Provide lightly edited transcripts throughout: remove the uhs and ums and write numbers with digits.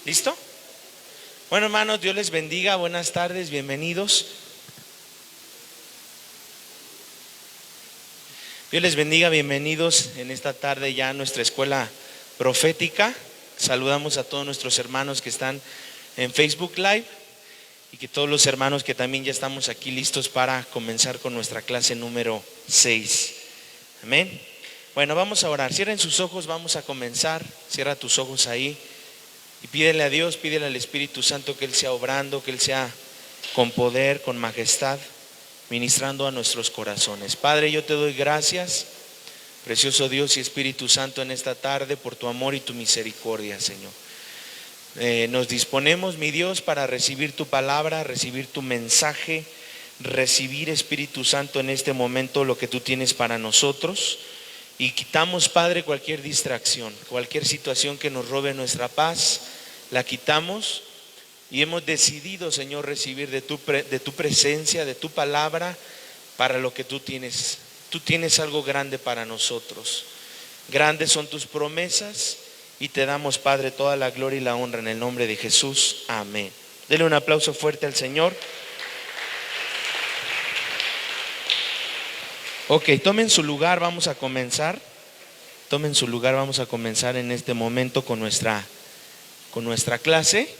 ¿Listo? Bueno, hermanos, Dios les bendiga, buenas tardes, bienvenidos. Dios les bendiga, bienvenidos en esta tarde ya a nuestra escuela profética. Saludamos a todos nuestros hermanos que están en Facebook Live y que todos los hermanos que también ya estamos aquí listos para comenzar con nuestra clase número 6. Amén. Bueno, vamos a orar. Cierren sus ojos, vamos a comenzar. Cierra tus ojos ahí y pídele a Dios, pídele al Espíritu Santo que Él sea obrando, que Él sea con poder, con majestad, ministrando a nuestros corazones. Padre, yo te doy gracias, precioso Dios y Espíritu Santo, en esta tarde por tu amor y tu misericordia, Señor. Nos disponemos, mi Dios, para recibir tu palabra, recibir tu mensaje, recibir, Espíritu Santo, en este momento lo que tú tienes para nosotros. Y quitamos, Padre, cualquier distracción, cualquier situación que nos robe nuestra paz, la quitamos. Y hemos decidido, Señor, recibir de tu presencia, de tu palabra, para lo que tú tienes. Tú tienes algo grande para nosotros. Grandes son tus promesas y te damos, Padre, toda la gloria y la honra en el nombre de Jesús. Amén. Denle un aplauso fuerte al Señor. Ok, tomen su lugar, vamos a comenzar. Tomen su lugar, vamos a comenzar en este momento con nuestra clase.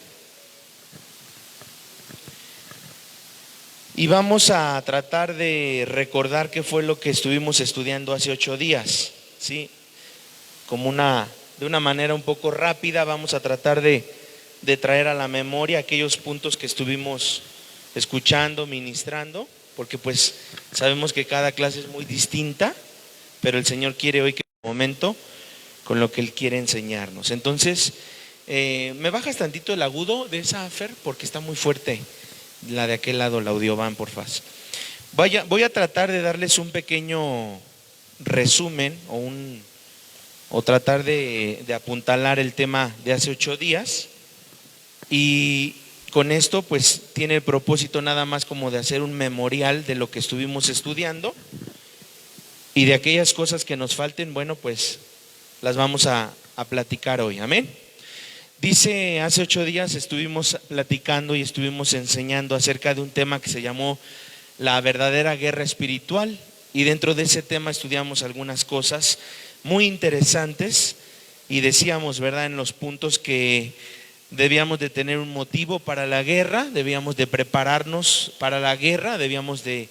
Y vamos a tratar de recordar qué fue lo que estuvimos estudiando hace 8 días, ¿sí? De una manera un poco rápida vamos a tratar de traer a la memoria aquellos puntos que estuvimos escuchando, ministrando, porque pues sabemos que cada clase es muy distinta, pero el Señor quiere hoy que en un momento con lo que Él quiere enseñarnos. Entonces, ¿me bajas tantito el agudo de esa, Fer? Porque está muy fuerte. La de aquel lado, la audiovan, por favor. Voy a tratar de darles un pequeño resumen o tratar de apuntalar el tema de hace 8 días. Y con esto pues tiene el propósito nada más como de hacer un memorial de lo que estuvimos estudiando. Y de aquellas cosas que nos falten, bueno, pues las vamos a platicar hoy. Amén. Dice, hace 8 días estuvimos platicando y estuvimos enseñando acerca de un tema que se llamó la verdadera guerra espiritual, y dentro de ese tema estudiamos algunas cosas muy interesantes y decíamos, ¿verdad?, en los puntos que debíamos de tener un motivo para la guerra, debíamos de prepararnos para la guerra, debíamos de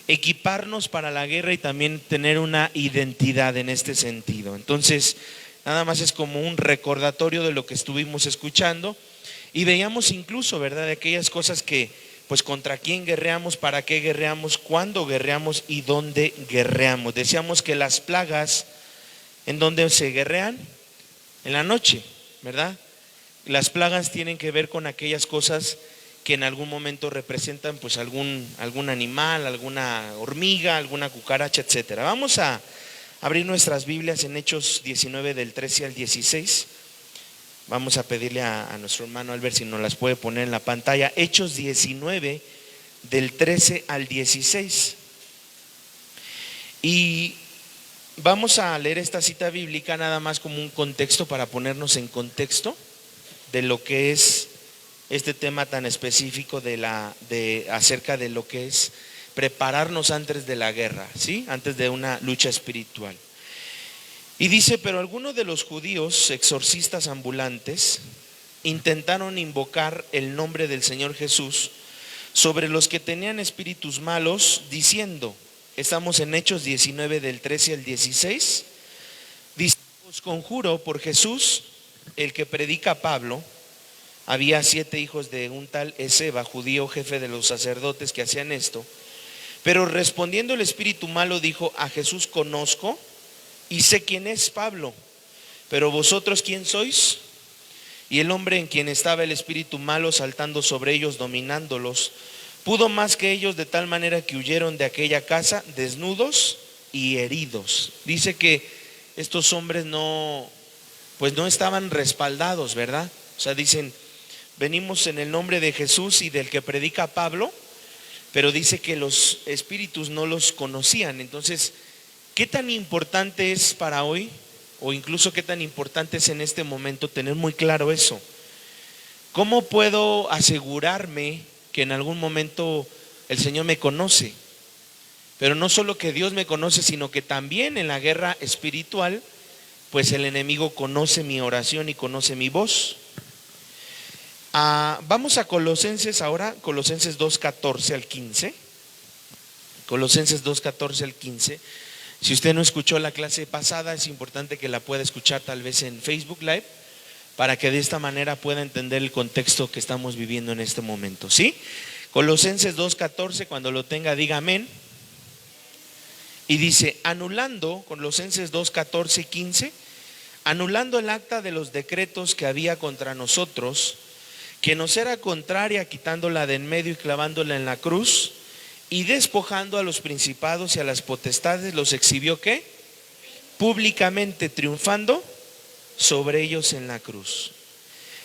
equiparnos para la guerra y también tener una identidad en este sentido. Entonces, nada más es como un recordatorio de lo que estuvimos escuchando y veíamos incluso, ¿verdad?, de aquellas cosas que, pues, contra quién guerreamos, para qué guerreamos, cuándo guerreamos y dónde guerreamos. Decíamos que las plagas, ¿en dónde se guerrean? En la noche, ¿verdad? Las plagas tienen que ver con aquellas cosas que en algún momento representan pues algún animal, alguna hormiga, alguna cucaracha, etcétera. Vamos a abrir nuestras Biblias en Hechos 19 del 13 al 16. Vamos a pedirle a nuestro hermano Albert si nos las puede poner en la pantalla. Hechos 19 del 13 al 16. Y vamos a leer esta cita bíblica nada más como un contexto, para ponernos en contexto de lo que es este tema tan específico acerca de lo que es prepararnos antes de la guerra, ¿sí? Antes de una lucha espiritual. Y dice, pero algunos de los judíos exorcistas ambulantes intentaron invocar el nombre del Señor Jesús sobre los que tenían espíritus malos, diciendo, estamos en Hechos 19 del 13 al 16, dice, os conjuro por Jesús, el que predica Pablo. Había 7 hijos de un tal Esceva, judío, jefe de los sacerdotes, que hacían esto. Pero respondiendo el espíritu malo dijo, a Jesús conozco y sé quién es Pablo, pero vosotros ¿quién sois? Y el hombre en quien estaba el espíritu malo, saltando sobre ellos, dominándolos, pudo más que ellos, de tal manera que huyeron de aquella casa desnudos y heridos. Dice que estos hombres no estaban respaldados, ¿verdad? O sea, dicen, venimos en el nombre de Jesús y del que predica Pablo, pero dice que los espíritus no los conocían. Entonces, ¿qué tan importante es para hoy, o incluso qué tan importante es en este momento tener muy claro eso? ¿Cómo puedo asegurarme que en algún momento el Señor me conoce? Pero no solo que Dios me conoce, sino que también en la guerra espiritual, pues el enemigo conoce mi oración y conoce mi voz. Vamos a Colosenses ahora, Colosenses 2:14 al 15. Colosenses 2:14 al 15. Si usted no escuchó la clase pasada, es importante que la pueda escuchar tal vez en Facebook Live, para que de esta manera pueda entender el contexto que estamos viviendo en este momento, ¿sí? Colosenses 2:14, cuando lo tenga, diga amén. Y dice, anulando, Colosenses 2:14 y 15, anulando el acta de los decretos que había contra nosotros, que nos era contraria, quitándola de en medio y clavándola en la cruz, y despojando a los principados y a las potestades, los exhibió, ¿qué? Públicamente, triunfando sobre ellos en la cruz.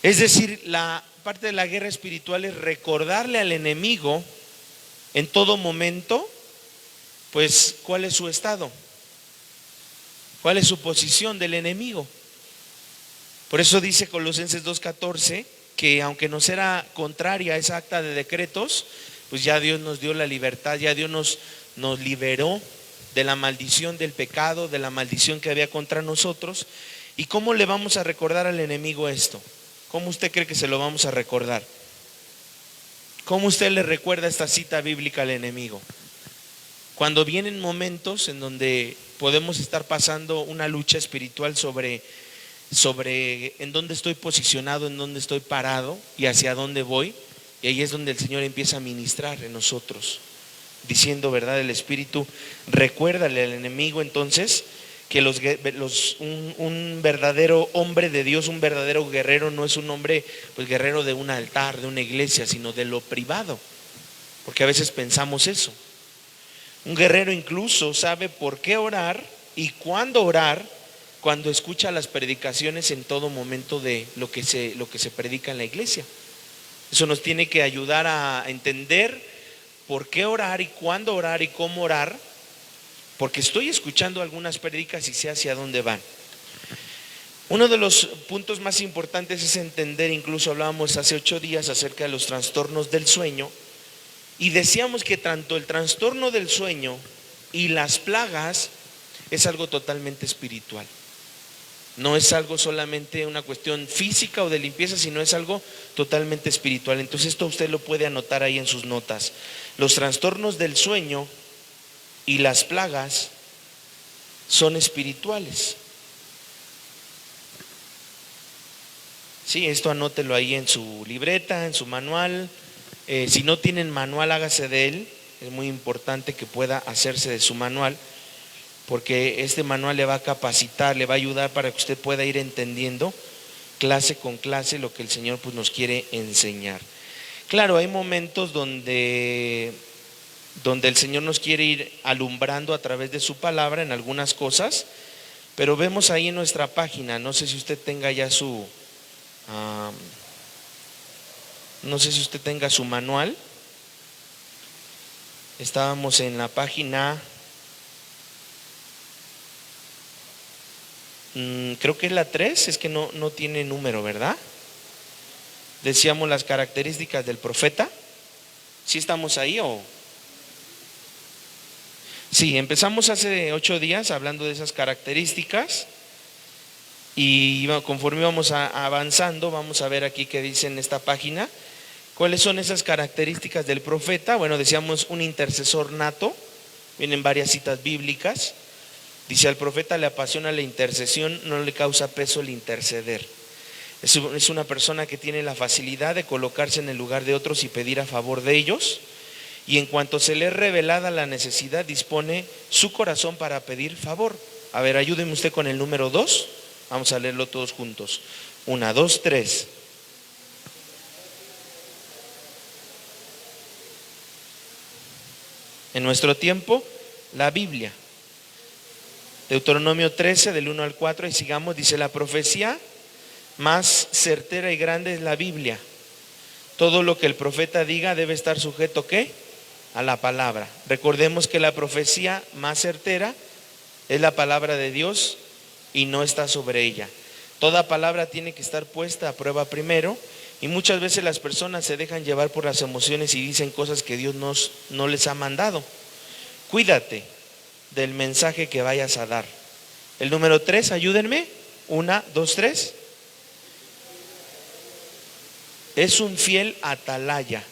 Es decir, la parte de la guerra espiritual es recordarle al enemigo en todo momento, pues, cuál es su estado, cuál es su posición del enemigo. Por eso dice Colosenses 2:14 que aunque nos era contraria esa acta de decretos, pues ya Dios nos dio la libertad, ya Dios nos liberó de la maldición del pecado, de la maldición que había contra nosotros. ¿Y cómo le vamos a recordar al enemigo esto? ¿Cómo usted cree que se lo vamos a recordar? ¿Cómo usted le recuerda esta cita bíblica al enemigo? Cuando vienen momentos en donde podemos estar pasando una lucha espiritual sobre en dónde estoy posicionado, en dónde estoy parado y hacia dónde voy, y ahí es donde el Señor empieza a ministrar en nosotros, diciendo, ¿verdad? El Espíritu, recuérdale al enemigo entonces que un verdadero hombre de Dios, un verdadero guerrero, no es un hombre, pues, guerrero de un altar, de una iglesia, sino de lo privado, porque a veces pensamos eso. Un guerrero incluso sabe por qué orar y cuándo orar, cuando escucha las predicaciones en todo momento de lo que se predica en la iglesia. Eso nos tiene que ayudar a entender por qué orar y cuándo orar y cómo orar, porque estoy escuchando algunas prédicas y sé hacia dónde van. Uno de los puntos más importantes es entender, incluso hablábamos hace 8 días acerca de los trastornos del sueño, y decíamos que tanto el trastorno del sueño y las plagas es algo totalmente espiritual. No es algo solamente una cuestión física o de limpieza, sino es algo totalmente espiritual. Entonces esto usted lo puede anotar ahí en sus notas. Los trastornos del sueño y las plagas son espirituales. Sí, esto anótelo ahí en su libreta, en su manual. Si no tienen manual, hágase de él. Es muy importante que pueda hacerse de su manual, porque este manual le va a capacitar, le va a ayudar para que usted pueda ir entendiendo clase con clase lo que el Señor, pues, nos quiere enseñar. Claro, hay momentos donde el Señor nos quiere ir alumbrando a través de su palabra en algunas cosas, pero vemos ahí en nuestra página, no sé si usted tenga ya su manual. Estábamos en la página, creo que es la 3, es que no tiene número, ¿verdad? Decíamos las características del profeta. ¿Sí estamos ahí o? Sí, empezamos hace 8 días hablando de esas características, y conforme vamos avanzando, vamos a ver aquí qué dice en esta página. ¿Cuáles son esas características del profeta? Bueno, decíamos un intercesor nato, vienen varias citas bíblicas. Dice, al profeta le apasiona la intercesión, no le causa peso el interceder. Es una persona que tiene la facilidad de colocarse en el lugar de otros y pedir a favor de ellos. Y en cuanto se le es revelada la necesidad, dispone su corazón para pedir favor. A ver, ayúdeme usted con el número 2. Vamos a leerlo todos juntos. 1, 2, 3. En nuestro tiempo, la Biblia. Deuteronomio 13, del 1 al 4, y sigamos, dice, la profecía más certera y grande es la Biblia. Todo lo que el profeta diga debe estar sujeto, ¿qué? A la palabra. Recordemos que la profecía más certera es la palabra de Dios y no está sobre ella. Toda palabra tiene que estar puesta a prueba primero, Y muchas veces las personas se dejan llevar por las emociones y dicen cosas que Dios no les ha mandado. Cuídate del mensaje que vayas a dar. El número 3, ayúdenme. 1, 2, 3. Es un fiel atalaya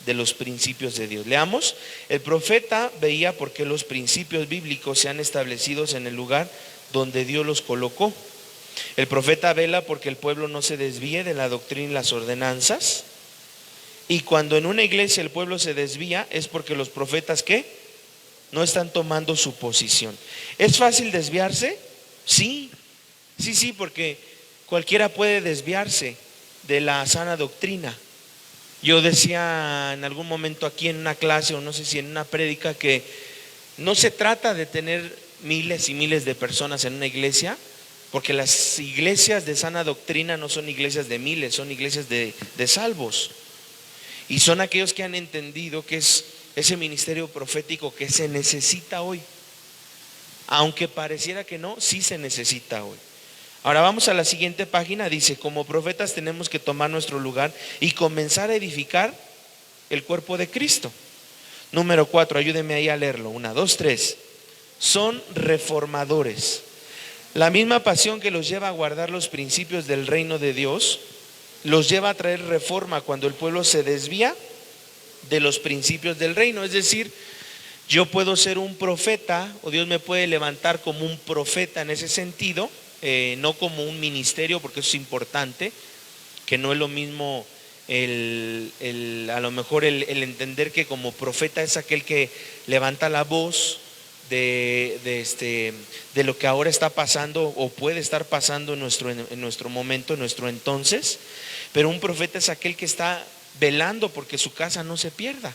de los principios de Dios. Leamos. El profeta veía por qué los principios bíblicos se han establecido en el lugar donde Dios los colocó. El profeta vela porque el pueblo no se desvíe de la doctrina y las ordenanzas. Y cuando en una iglesia el pueblo se desvía, es porque los profetas, ¿qué? No están tomando su posición. ¿Es fácil desviarse? Sí, porque cualquiera puede desviarse de la sana doctrina. Yo decía en algún momento aquí en una clase, o no sé si en una prédica, que no se trata de tener miles y miles de personas en una iglesia, porque las iglesias de sana doctrina no son iglesias de miles, son iglesias de salvos. Y son aquellos que han entendido que es ese ministerio profético que se necesita hoy. Aunque pareciera que no, sí se necesita hoy. Ahora vamos a la siguiente página. Dice, como profetas tenemos que tomar nuestro lugar y comenzar a edificar el cuerpo de Cristo. Número 4, ayúdenme ahí a leerlo. 1, 2, 3. Son reformadores. La misma pasión que los lleva a guardar los principios del reino de Dios, los lleva a traer reforma cuando el pueblo se desvía de los principios del reino. Es decir, yo puedo ser un profeta, o Dios me puede levantar como un profeta en ese sentido, no como un ministerio, porque eso es importante, que no es lo mismo a lo mejor el entender que como profeta es aquel que levanta la voz de lo que ahora está pasando o puede estar pasando en nuestro momento, en nuestro entonces. Pero un profeta es aquel que está velando porque su casa no se pierda,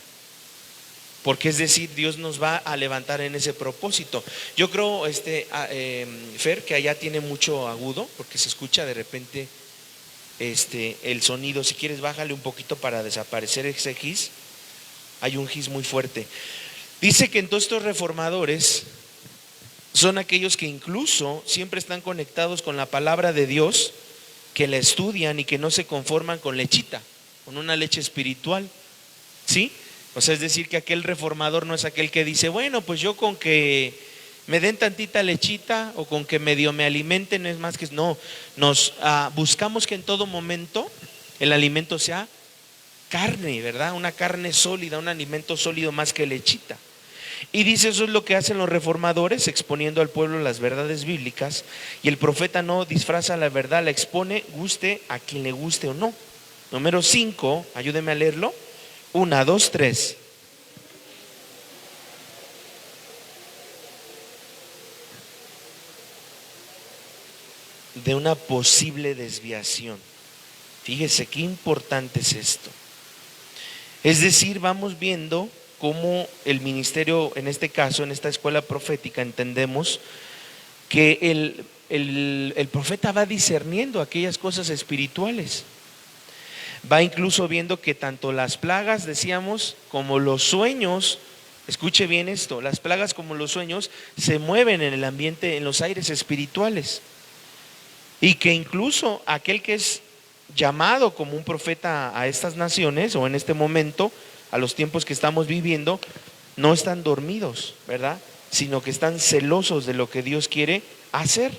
porque es decir, Dios nos va a levantar en ese propósito. Yo creo, Fer, que allá tiene mucho agudo, porque se escucha de repente el sonido. Si quieres, bájale un poquito para desaparecer ese gis. Hay un gis muy fuerte. Dice que entonces estos reformadores son aquellos que incluso siempre están conectados con la palabra de Dios, que la estudian y que no se conforman con lechita, con una leche espiritual, ¿sí? O sea, es decir, que aquel reformador no es aquel que dice, bueno, pues yo con que me den tantita lechita o con que medio me alimenten, no es más que no. Nos buscamos que en todo momento el alimento sea carne, ¿verdad? Una carne sólida, un alimento sólido más que lechita. Y dice, eso es lo que hacen los reformadores, exponiendo al pueblo las verdades bíblicas. Y el profeta no disfraza la verdad, la expone, guste a quien le guste o no. Número 5, ayúdeme a leerlo. 1, 2, 3. De una posible desviación. Fíjese qué importante es esto. Es decir, vamos viendo cómo el ministerio, en este caso, en esta escuela profética, entendemos que el profeta va discerniendo aquellas cosas espirituales. Va incluso viendo que tanto las plagas, decíamos, como los sueños, escuche bien esto, las plagas como los sueños se mueven en el ambiente, en los aires espirituales. Y que incluso aquel que es llamado como un profeta a estas naciones, o en este momento, a los tiempos que estamos viviendo, no están dormidos, ¿verdad? Sino que están celosos de lo que Dios quiere hacer.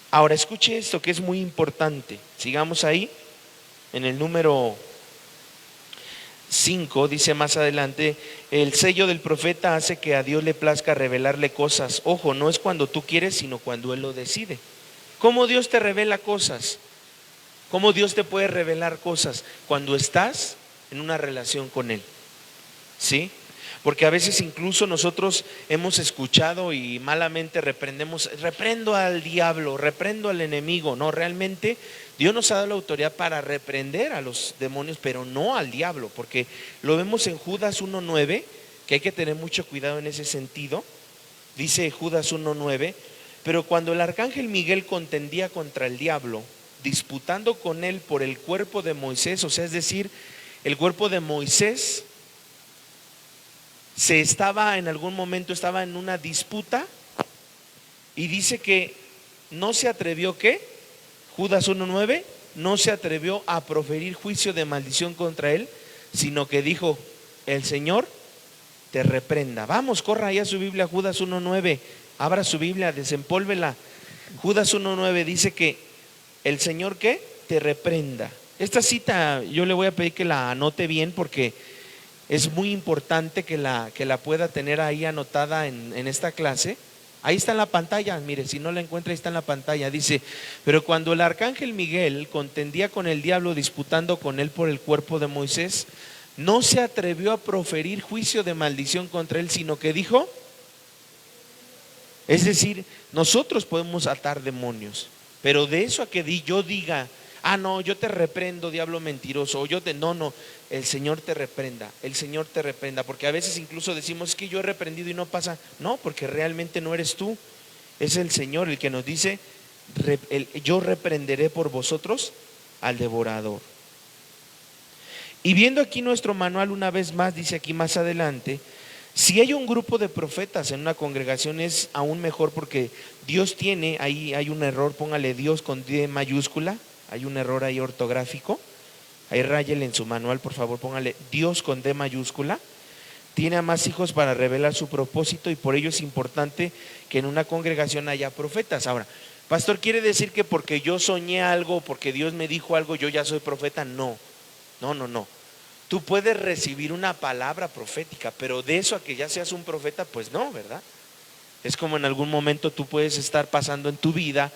Ahora escuche esto que es muy importante. Sigamos ahí. En el número 5 dice más adelante, el sello del profeta hace que a Dios le plazca revelarle cosas. Ojo, no es cuando tú quieres, sino cuando Él lo decide. ¿Cómo Dios te revela cosas? ¿Cómo Dios te puede revelar cosas? Cuando estás en una relación con Él, ¿sí? Porque a veces incluso nosotros hemos escuchado y malamente reprendo al diablo, reprendo al enemigo. No, realmente Dios nos ha dado la autoridad para reprender a los demonios, pero no al diablo, porque lo vemos en Judas 1:9, que hay que tener mucho cuidado en ese sentido. Dice Judas 1:9, pero cuando el arcángel Miguel contendía contra el diablo, disputando con él por el cuerpo de Moisés, o sea, es decir, el cuerpo de Moisés en algún momento estaba en una disputa, y dice que no se atrevió, ¿qué? Judas 1:9, no se atrevió a proferir juicio de maldición contra él, sino que dijo: el Señor te reprenda. Vamos, corra ahí a su Biblia, Judas 1:9. Abra su Biblia, desempólvela. Judas 1:9 dice que el Señor, ¿qué? Te reprenda. Esta cita yo le voy a pedir que la anote bien, porque es muy importante que la pueda tener ahí anotada en esta clase. Ahí está en la pantalla, mire, si no la encuentra, ahí está en la pantalla. Dice: pero cuando el arcángel Miguel contendía con el diablo, disputando con él por el cuerpo de Moisés, no se atrevió a proferir juicio de maldición contra él, sino que dijo, es decir, nosotros podemos atar demonios, pero de eso a que yo diga: ah, no, yo te reprendo, diablo mentiroso, o no, el Señor te reprenda, el Señor te reprenda. Porque a veces incluso decimos: es que yo he reprendido y no pasa. No, porque realmente no eres tú, es el Señor el que nos dice: yo reprenderé por vosotros al devorador. Y viendo aquí nuestro manual una vez más, dice aquí más adelante: si hay un grupo de profetas en una congregación, es aún mejor, porque Dios tiene, ahí hay un error, póngale Dios con D mayúscula, hay un error ahí ortográfico, ahí ráyele en su manual, por favor, póngale Dios con D mayúscula. Tiene a más hijos para revelar su propósito, y por ello es importante que en una congregación haya profetas. Ahora, pastor, ¿quiere decir que porque yo soñé algo, porque Dios me dijo algo, yo ya soy profeta? No. Tú puedes recibir una palabra profética, pero de eso a que ya seas un profeta, pues no, ¿verdad? Es como en algún momento tú puedes estar pasando en tu vida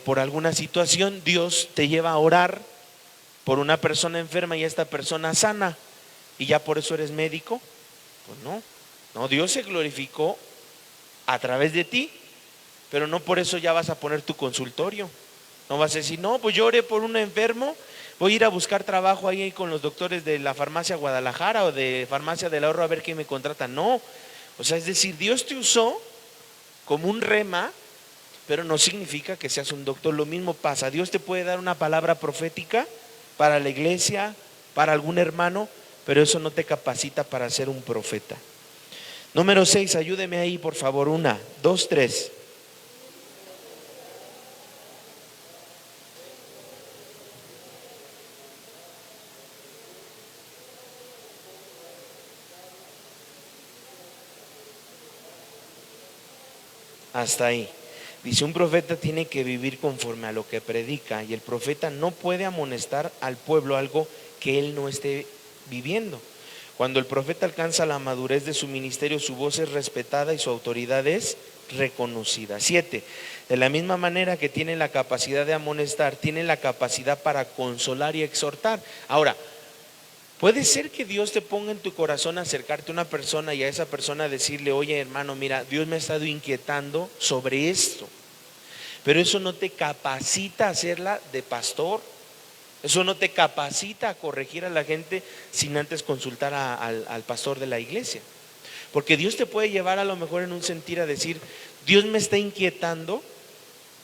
por alguna situación, Dios te lleva a orar por una persona enferma y esta persona sana, y ya por eso eres médico. Pues no, Dios se glorificó a través de ti, pero no por eso ya vas a poner tu consultorio. No vas a decir: no, pues yo oré por un enfermo, voy a ir a buscar trabajo ahí con los doctores de la farmacia Guadalajara o de farmacia del ahorro a ver quién me contrata. No, o sea, es decir, Dios te usó como un rema, pero no significa que seas un doctor. Lo mismo pasa, Dios te puede dar una palabra profética para la iglesia, para algún hermano, pero eso no te capacita para ser un profeta. Número 6, ayúdeme ahí por favor, 1, 2, 3. Hasta ahí. Dice: un profeta tiene que vivir conforme a lo que predica, y el profeta no puede amonestar al pueblo algo que él no esté viviendo. Cuando el profeta alcanza la madurez de su ministerio, su voz es respetada y su autoridad es reconocida. 7. De la misma manera que tiene la capacidad de amonestar, tiene la capacidad para consolar y exhortar. Ahora, puede ser que Dios te ponga en tu corazón acercarte a una persona y a esa persona decirle: oye, hermano, mira, Dios me ha estado inquietando sobre esto. Pero eso no te capacita a hacerla de pastor. Eso no te capacita a corregir a la gente sin antes consultar al pastor de la iglesia. Porque Dios te puede llevar a lo mejor en un sentir a decir: Dios me está inquietando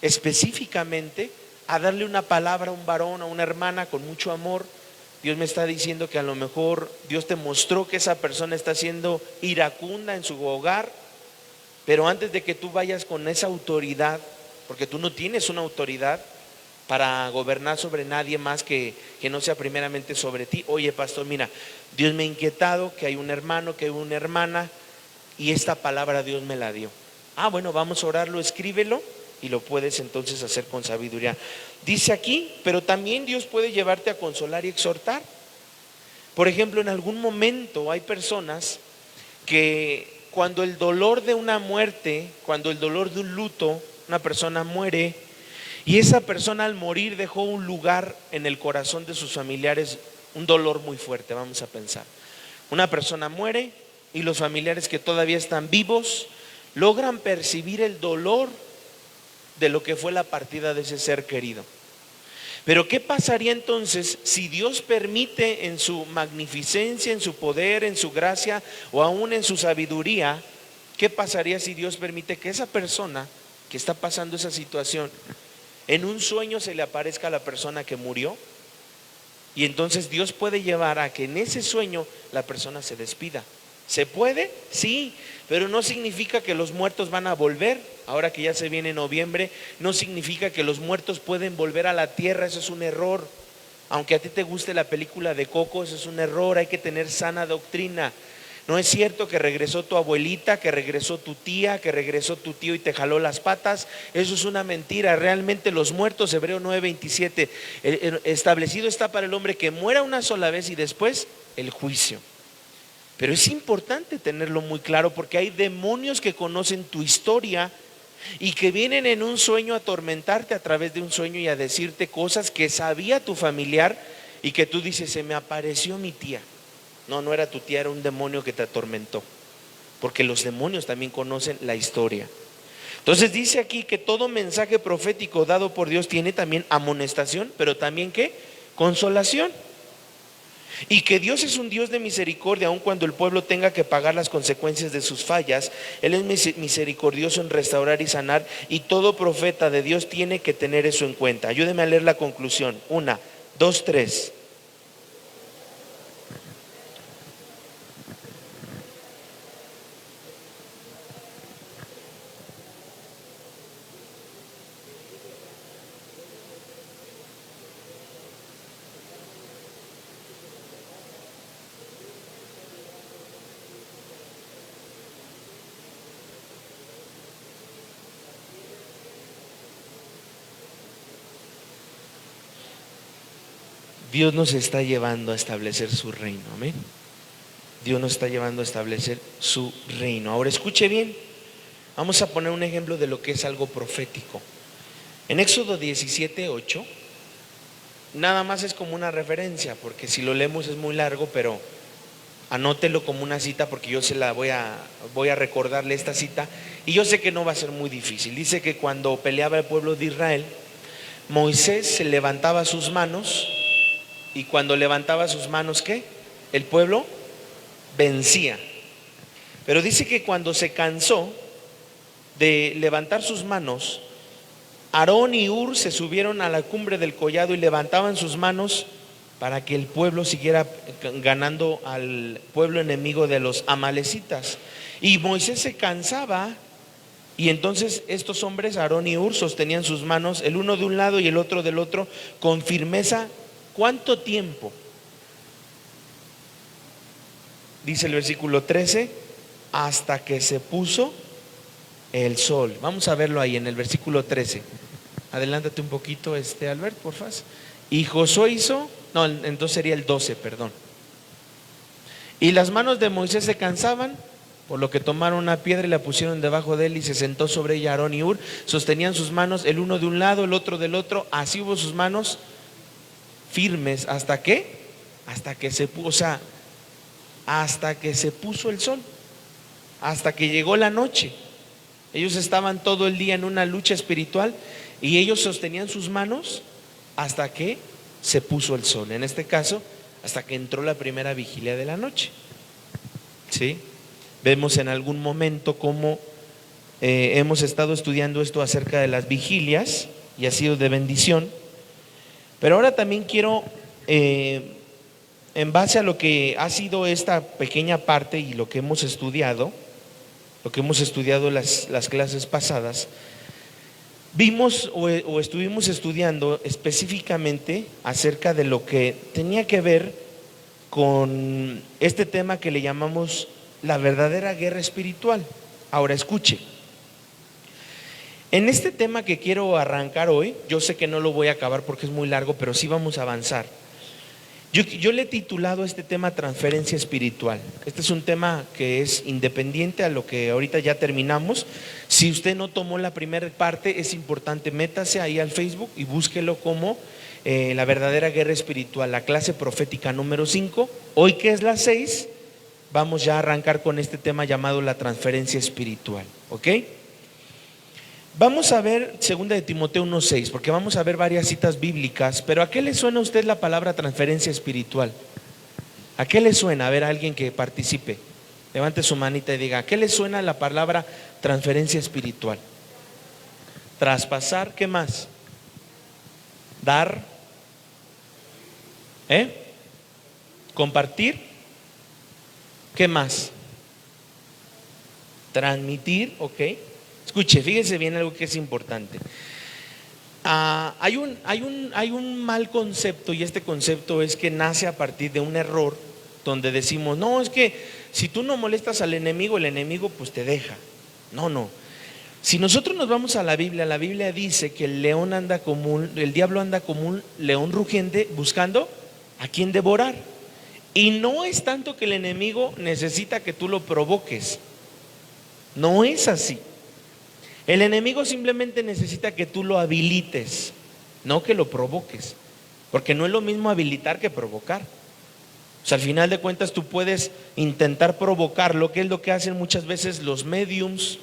específicamente a darle una palabra a un varón, a una hermana con mucho amor. Dios me está diciendo que a lo mejor Dios te mostró que esa persona está siendo iracunda en su hogar, pero antes de que tú vayas con esa autoridad, porque tú no tienes una autoridad para gobernar sobre nadie más que no sea primeramente sobre ti. Oye, pastor, mira, Dios me ha inquietado que hay un hermano, que hay una hermana, y esta palabra Dios me la dio. Ah, bueno, vamos a orarlo, escríbelo, y lo puedes entonces hacer con sabiduría. Dice aquí: pero también Dios puede llevarte a consolar y exhortar. Por ejemplo, en algún momento hay personas que cuando el dolor de una muerte, cuando el dolor de un luto, una persona muere, y esa persona al morir dejó un lugar en el corazón de sus familiares, un dolor muy fuerte. Vamos a pensar, una persona muere y los familiares que todavía están vivos logran percibir el dolor de lo que fue la partida de ese ser querido. Pero ¿qué pasaría entonces si Dios permite, en su magnificencia, en su poder, en su gracia o aún en su sabiduría, qué pasaría si Dios permite que esa persona que está pasando esa situación, en un sueño se le aparezca a la persona que murió? Y entonces Dios puede llevar a que en ese sueño la persona se despida, ¿Se puede? Sí, pero no significa que los muertos van a volver. Ahora que ya se viene noviembre, no significa que los muertos pueden volver a la tierra. Eso es un error. Aunque a ti te guste la película de Coco, eso es un error. Hay que tener sana doctrina. No es cierto que regresó tu abuelita, que regresó tu tía, que regresó tu tío y te jaló las patas. Eso es una mentira. Realmente los muertos, Hebreo 9:27, establecido está para el hombre que muera una sola vez y después el juicio. Pero es importante tenerlo muy claro, porque hay demonios que conocen tu historia y que vienen en un sueño a atormentarte a través de un sueño y a decirte cosas que sabía tu familiar y que tú dices: se me apareció mi tía. No, no era tu tía, era un demonio que te atormentó, porque los demonios también conocen la historia. Entonces dice aquí que todo mensaje profético dado por Dios tiene también amonestación, pero también ¿qué? Consolación. Y que Dios es un Dios de misericordia, aun cuando el pueblo tenga que pagar las consecuencias de sus fallas. Él es misericordioso en restaurar y sanar, y todo profeta de Dios tiene que tener eso en cuenta. Ayúdeme a leer la conclusión. 1, 2, 3. Dios nos está llevando a establecer su reino, amén. Dios nos está llevando a establecer su reino. Ahora escuche bien, vamos a poner un ejemplo de lo que es algo profético. En Éxodo 17:8, nada más es como una referencia, porque si lo leemos es muy largo, pero anótelo como una cita, porque yo se la voy a recordarle esta cita, y yo sé que no va a ser muy difícil. Dice que cuando peleaba el pueblo de Israel, Moisés se levantaba sus manos, y cuando levantaba sus manos, ¿qué? El pueblo vencía. Pero dice que cuando se cansó de levantar sus manos, Aarón y Hur se subieron a la cumbre del collado y levantaban sus manos para que el pueblo siguiera ganando al pueblo enemigo de los amalecitas. Y Moisés se cansaba, y entonces estos hombres, Aarón y Hur, sostenían sus manos, el uno de un lado y el otro del otro, con firmeza. ¿Cuánto tiempo? Dice el versículo 13, hasta que se puso el sol. Vamos a verlo ahí en el versículo 13. Adelántate un poquito, Albert, por favor. Y Josué hizo, no, entonces sería el 12, perdón. Y las manos de Moisés se cansaban, por lo que tomaron una piedra y la pusieron debajo de él, y se sentó sobre ella Aarón y Hur. Sostenían sus manos, el uno de un lado, el otro del otro. Así hubo sus manos firmes. ¿Hasta qué? Hasta que se puso, o sea, hasta que se puso el sol, hasta que llegó la noche. Ellos estaban todo el día en una lucha espiritual, y ellos sostenían sus manos hasta que se puso el sol. En este caso, hasta que entró la primera vigilia de la noche. ¿Sí? Vemos en algún momento cómo hemos estado estudiando esto acerca de las vigilias, y ha sido de bendición. Pero ahora también quiero, en base a lo que ha sido esta pequeña parte y lo que hemos estudiado las clases pasadas, vimos o estuvimos estudiando específicamente acerca de lo que tenía que ver con este tema que le llamamos la verdadera guerra espiritual. Ahora escuche, en este tema que quiero arrancar hoy, yo sé que no lo voy a acabar porque es muy largo, pero sí vamos a avanzar. Yo le he titulado a este tema transferencia espiritual. Este es un tema que es independiente a lo que ahorita ya terminamos. Si usted no tomó la primera parte, es importante, métase ahí al Facebook y búsquelo como la verdadera guerra espiritual, la clase profética número 5. Hoy, que es la 6, vamos ya a arrancar con este tema llamado la transferencia espiritual, ¿ok? Vamos a ver 2 de Timoteo 1:6, porque vamos a ver varias citas bíblicas. Pero ¿a qué le suena a usted la palabra transferencia espiritual? ¿A qué le suena? A ver, a alguien que participe, levante su manita y diga: ¿a qué le suena la palabra transferencia espiritual? Traspasar, ¿qué más? Dar, compartir, ¿qué más? transmitir, ¿ok? Escuche, fíjese bien algo que es importante. Hay un mal concepto, y este concepto es que nace a partir de un error donde decimos, no, es que si tú no molestas al enemigo, el enemigo pues te deja. No. Si nosotros nos vamos a la Biblia dice que el diablo anda como un león rugiente buscando a quien devorar. Y no es tanto que el enemigo necesita que tú lo provoques. No es así. El enemigo simplemente necesita que tú lo habilites, no que lo provoques. Porque no es lo mismo habilitar que provocar. O sea, al final de cuentas tú puedes intentar provocarlo, que es lo que hacen muchas veces los mediums,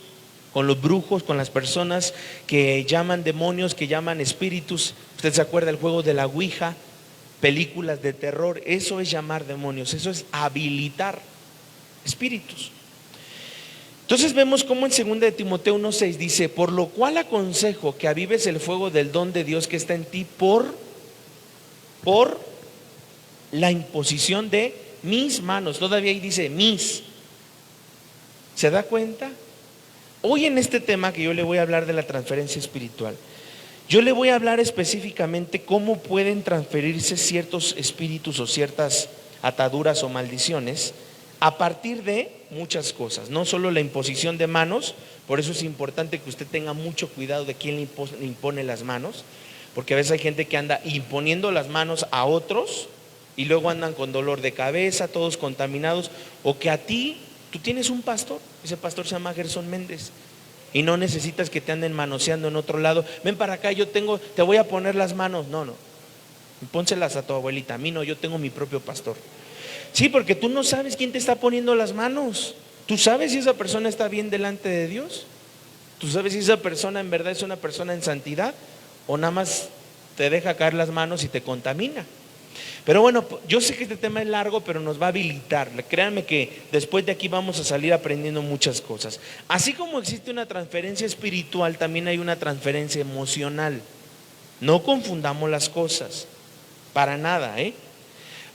con los brujos, con las personas que llaman demonios, que llaman espíritus. Usted se acuerda del juego de la Ouija, películas de terror. Eso es llamar demonios, eso es habilitar espíritus. Entonces vemos cómo en 2 de Timoteo 1:6 dice, por lo cual aconsejo que avives el fuego del don de Dios que está en ti por la imposición de mis manos. Todavía ahí dice mis. ¿Se da cuenta? Hoy en este tema que yo le voy a hablar de la transferencia espiritual, yo le voy a hablar específicamente cómo pueden transferirse ciertos espíritus o ciertas ataduras o maldiciones a partir de muchas cosas, no solo la imposición de manos. Por eso es importante que usted tenga mucho cuidado de quién le impone las manos, porque a veces hay gente que anda imponiendo las manos a otros y luego andan con dolor de cabeza, todos contaminados, o que a ti, tú tienes un pastor, ese pastor se llama Gerson Méndez, y no necesitas que te anden manoseando en otro lado. Ven para acá, te voy a poner las manos. No, pónselas a tu abuelita. A mí no, yo tengo mi propio pastor. Sí, porque tú no sabes quién te está poniendo las manos. Tú sabes si esa persona está bien delante de Dios. Tú sabes si esa persona en verdad es una persona en santidad o nada más te deja caer las manos y te contamina. Pero bueno, yo sé que este tema es largo, pero nos va a habilitar. Créanme que después de aquí vamos a salir aprendiendo muchas cosas. Así como existe una transferencia espiritual, también hay una transferencia emocional. No confundamos las cosas, para nada, ¿eh?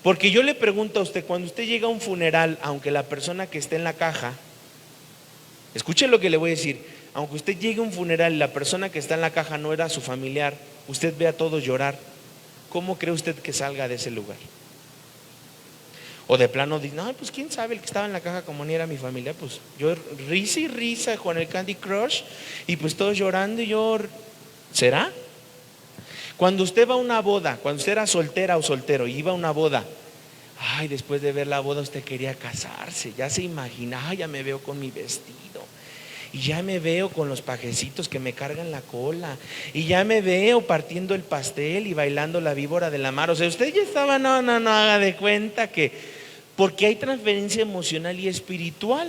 Porque yo le pregunto a usted, cuando usted llega a un funeral, aunque la persona que esté en la caja, escuche lo que le voy a decir, aunque usted llegue a un funeral y la persona que está en la caja no era su familiar, usted ve a todos llorar, ¿cómo cree usted que salga de ese lugar? O de plano dice, no, pues quién sabe, el que estaba en la caja como ni era mi familia, pues yo risa y risa con el Candy Crush y pues todos llorando y yo, ¿será? Cuando usted va a una boda, cuando usted era soltera o soltero y iba a una boda, ay, después de ver la boda usted quería casarse, ya se imagina, ay, ya me veo con mi vestido, y ya me veo con los pajecitos que me cargan la cola, y ya me veo partiendo el pastel y bailando la víbora de la mar. O sea, usted ya estaba, no haga de cuenta que, porque hay transferencia emocional y espiritual.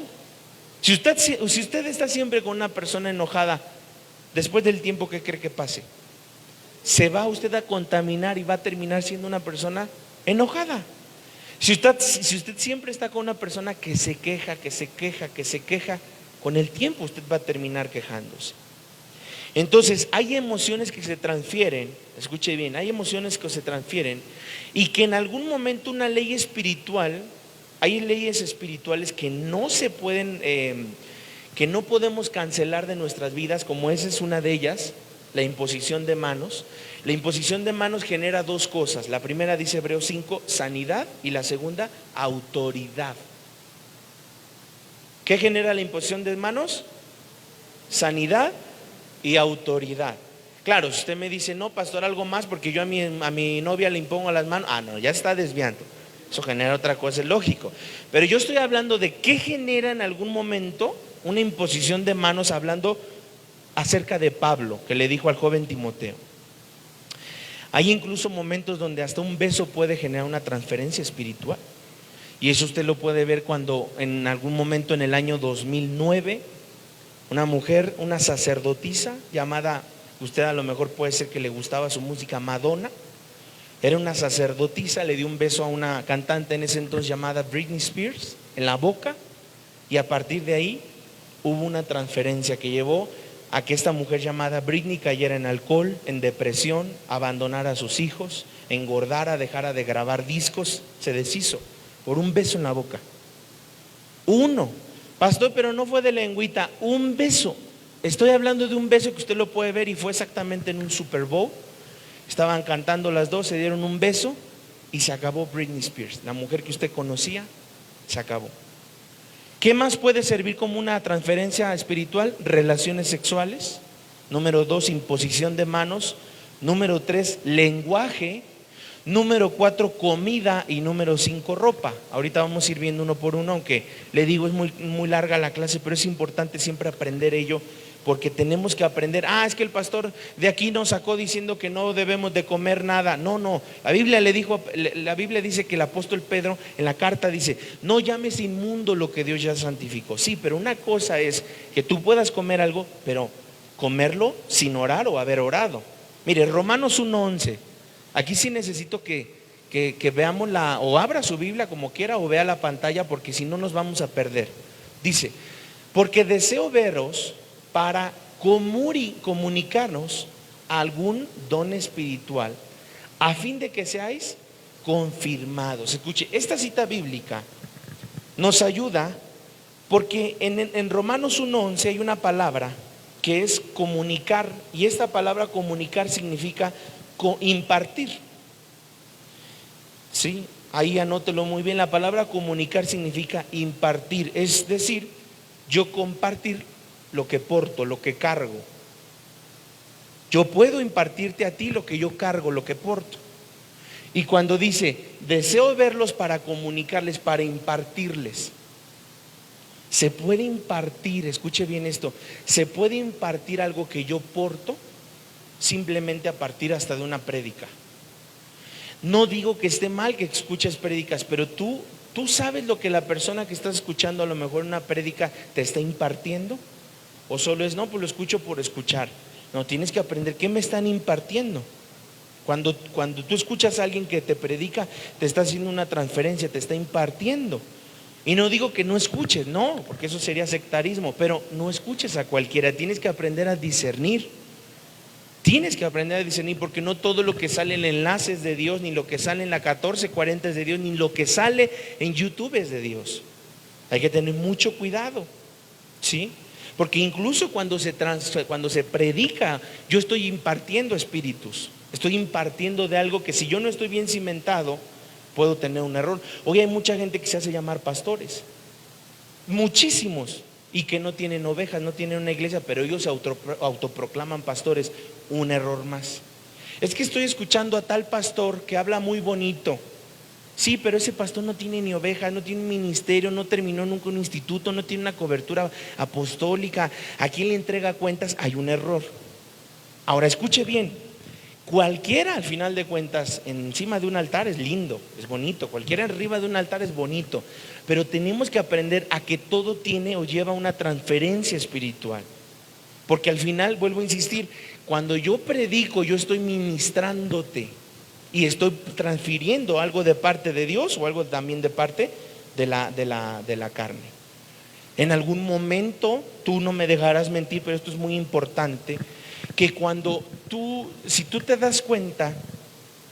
Si usted está siempre con una persona enojada, después del tiempo, ¿qué cree que pase? Se va usted a contaminar y va a terminar siendo una persona enojada. Si usted siempre está con una persona que se queja, con el tiempo usted va a terminar quejándose. Entonces hay emociones que se transfieren, escuche bien, hay emociones que se transfieren y que en algún momento una ley espiritual, hay leyes espirituales que no se pueden, que no podemos cancelar de nuestras vidas, como esa es una de ellas, la imposición de manos. La imposición de manos genera dos cosas. La primera, dice Hebreos 5, sanidad, y la segunda, autoridad. ¿Qué genera la imposición de manos? Sanidad y autoridad. Claro, si usted me dice, no, pastor, algo más, porque yo a mi novia le impongo las manos, no, ya está desviando. Eso genera otra cosa, es lógico. Pero yo estoy hablando de qué genera en algún momento una imposición de manos, hablando acerca de Pablo, que le dijo al joven Timoteo. Hay incluso momentos donde hasta un beso puede generar una transferencia espiritual. Y eso usted lo puede ver cuando en algún momento en el año 2009, una mujer, una sacerdotisa llamada, usted a lo mejor puede ser que le gustaba su música, Madonna, era una sacerdotisa, le dio un beso a una cantante en ese entonces llamada Britney Spears en la boca, y a partir de ahí hubo una transferencia que llevó a que esta mujer llamada Britney cayera en alcohol, en depresión, abandonara a sus hijos, engordara, dejara de grabar discos, se deshizo por un beso en la boca. Uno, Pastor, pero no fue de lengüita, un beso. Estoy hablando de un beso que usted lo puede ver y fue exactamente en un Super Bowl. Estaban cantando las dos, se dieron un beso y se acabó Britney Spears. La mujer que usted conocía, se acabó. ¿Qué más puede servir como una transferencia espiritual? Relaciones sexuales. Número 2, imposición de manos. Número 3, lenguaje. Número 4, comida. Y número 5, ropa. Ahorita vamos a ir viendo uno por uno, aunque le digo es muy larga la clase, pero es importante siempre aprender ello, porque tenemos que aprender. Es que el pastor de aquí nos sacó diciendo que no debemos de comer nada. No, la Biblia dice que el apóstol Pedro en la carta dice: no llames inmundo lo que Dios ya santificó. Sí, pero una cosa es que tú puedas comer algo, pero comerlo sin orar o haber orado. Mire, Romanos 1:11. Aquí sí necesito que veamos o abra su Biblia como quiera o vea la pantalla, porque si no nos vamos a perder. Dice: porque deseo veros para comunicarnos algún don espiritual, a fin de que seáis confirmados. Escuche, esta cita bíblica nos ayuda porque en Romanos 1:11 hay una palabra que es comunicar, y esta palabra comunicar significa impartir. Sí, ahí anótelo muy bien. La palabra comunicar significa impartir, es decir, yo compartir lo que porto, lo que cargo. Yo puedo impartirte a ti lo que yo cargo, lo que porto. Y cuando dice deseo verlos para comunicarles, para impartirles, se puede impartir, escuche bien esto, se puede impartir algo que yo porto simplemente a partir hasta de una prédica. No digo que esté mal que escuches prédicas, pero tú sabes lo que la persona que estás escuchando a lo mejor en una prédica te está impartiendo. O solo es, no, pues lo escucho por escuchar. No, tienes que aprender qué me están impartiendo. Cuando tú escuchas a alguien que te predica, te está haciendo una transferencia, te está impartiendo. Y no digo que no escuches, no, porque eso sería sectarismo, pero no escuches a cualquiera. Tienes que aprender a discernir. Tienes que aprender a discernir, porque no todo lo que sale en enlaces es de Dios, ni lo que sale en la 1440 es de Dios, ni lo que sale en YouTube es de Dios. Hay que tener mucho cuidado, ¿sí? Porque incluso cuando se predica, yo estoy impartiendo espíritus, estoy impartiendo de algo que si yo no estoy bien cimentado, puedo tener un error. Hoy hay mucha gente que se hace llamar pastores, muchísimos, y que no tienen ovejas, no tienen una iglesia, pero ellos se autoproclaman pastores. Un error más. Es que estoy escuchando a tal pastor que habla muy bonito. Sí, pero ese pastor no tiene ni ovejas, no tiene un ministerio, no terminó nunca un instituto, no tiene una cobertura apostólica. ¿A quién le entrega cuentas? Hay un error. Ahora escuche bien, cualquiera al final de cuentas encima de un altar es lindo, es bonito, cualquiera arriba de un altar es bonito, pero tenemos que aprender a que todo tiene o lleva una transferencia espiritual, porque al final, vuelvo a insistir, cuando yo predico, yo estoy ministrándote y estoy transfiriendo algo de parte de Dios o algo también de parte de la carne. En algún momento, tú no me dejarás mentir, pero esto es muy importante, que si tú te das cuenta,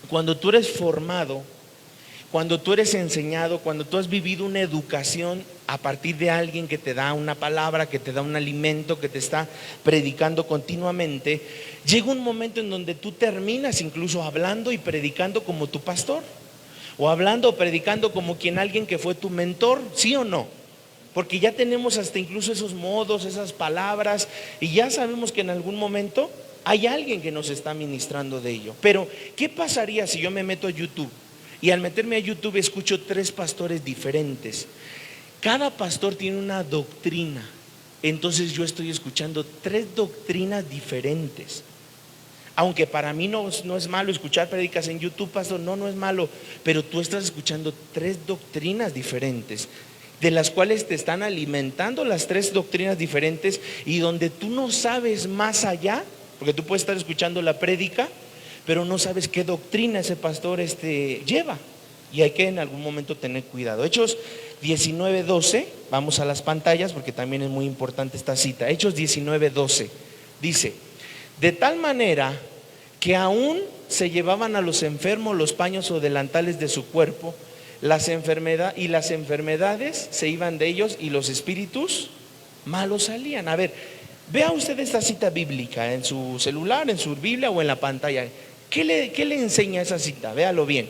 cuando tú eres formado, cuando tú eres enseñado, cuando tú has vivido una educación a partir de alguien que te da una palabra, que te da un alimento, que te está predicando continuamente, llega un momento en donde tú terminas incluso hablando y predicando como tu pastor, o hablando o predicando como alguien que fue tu mentor, ¿sí o no? Porque ya tenemos hasta incluso esos modos, esas palabras, y ya sabemos que en algún momento hay alguien que nos está ministrando de ello. Pero ¿qué pasaría si yo me meto a YouTube y al meterme a YouTube escucho 3 pastores diferentes? Cada pastor tiene una doctrina, entonces yo estoy escuchando 3 doctrinas diferentes. Aunque para mí no es malo escuchar prédicas en YouTube, pastor, no es malo, pero tú estás escuchando 3 doctrinas diferentes, de las cuales te están alimentando las 3 doctrinas diferentes, y donde tú no sabes más allá, porque tú puedes estar escuchando la prédica, pero no sabes qué doctrina ese pastor lleva, y hay que en algún momento tener cuidado. Hechos 19:12, vamos a las pantallas porque también es muy importante esta cita. Hechos 19:12 dice: de tal manera que aún se llevaban a los enfermos los paños o delantales de su cuerpo, las enfermedades se iban de ellos y los espíritus malos salían. A ver, vea usted esta cita bíblica en su celular, en su Biblia o en la pantalla. ¿Qué le enseña esa cita? Véalo bien.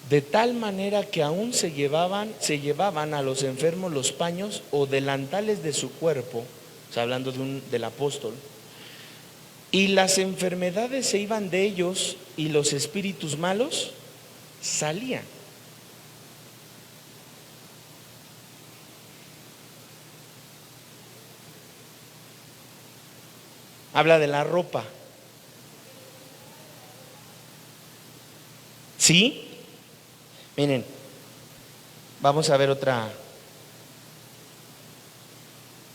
De tal manera que aún se llevaban a los enfermos los paños o delantales de su cuerpo, o sea, hablando del apóstol, y las enfermedades se iban de ellos y los espíritus malos salían. Habla de la ropa. ¿Sí? Miren, vamos a ver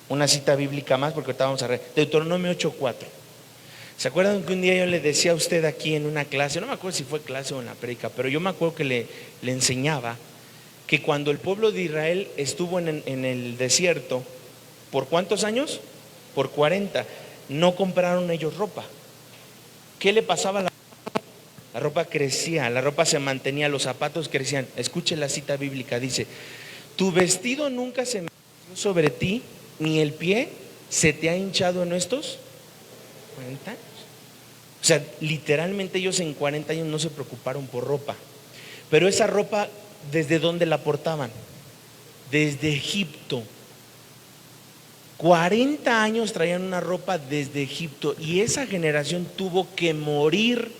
una cita bíblica más, porque ahorita vamos a ver Deuteronomio 8:4. ¿Se acuerdan que un día yo le decía a usted aquí en una clase, no me acuerdo si fue clase o en la prédica, pero yo me acuerdo que le enseñaba que cuando el pueblo de Israel estuvo en el desierto, ¿por cuántos años? Por 40. No compraron ellos ropa. ¿Qué le pasaba a la ropa? Crecía, la ropa se mantenía, los zapatos crecían. Escuche la cita bíblica, dice: tu vestido nunca se metió sobre ti, ni el pie se te ha hinchado en estos 40 años. O sea, literalmente ellos en 40 años no se preocuparon por ropa. Pero esa ropa, ¿desde dónde la portaban? Desde Egipto. 40 años traían una ropa desde Egipto, y esa generación tuvo que morir,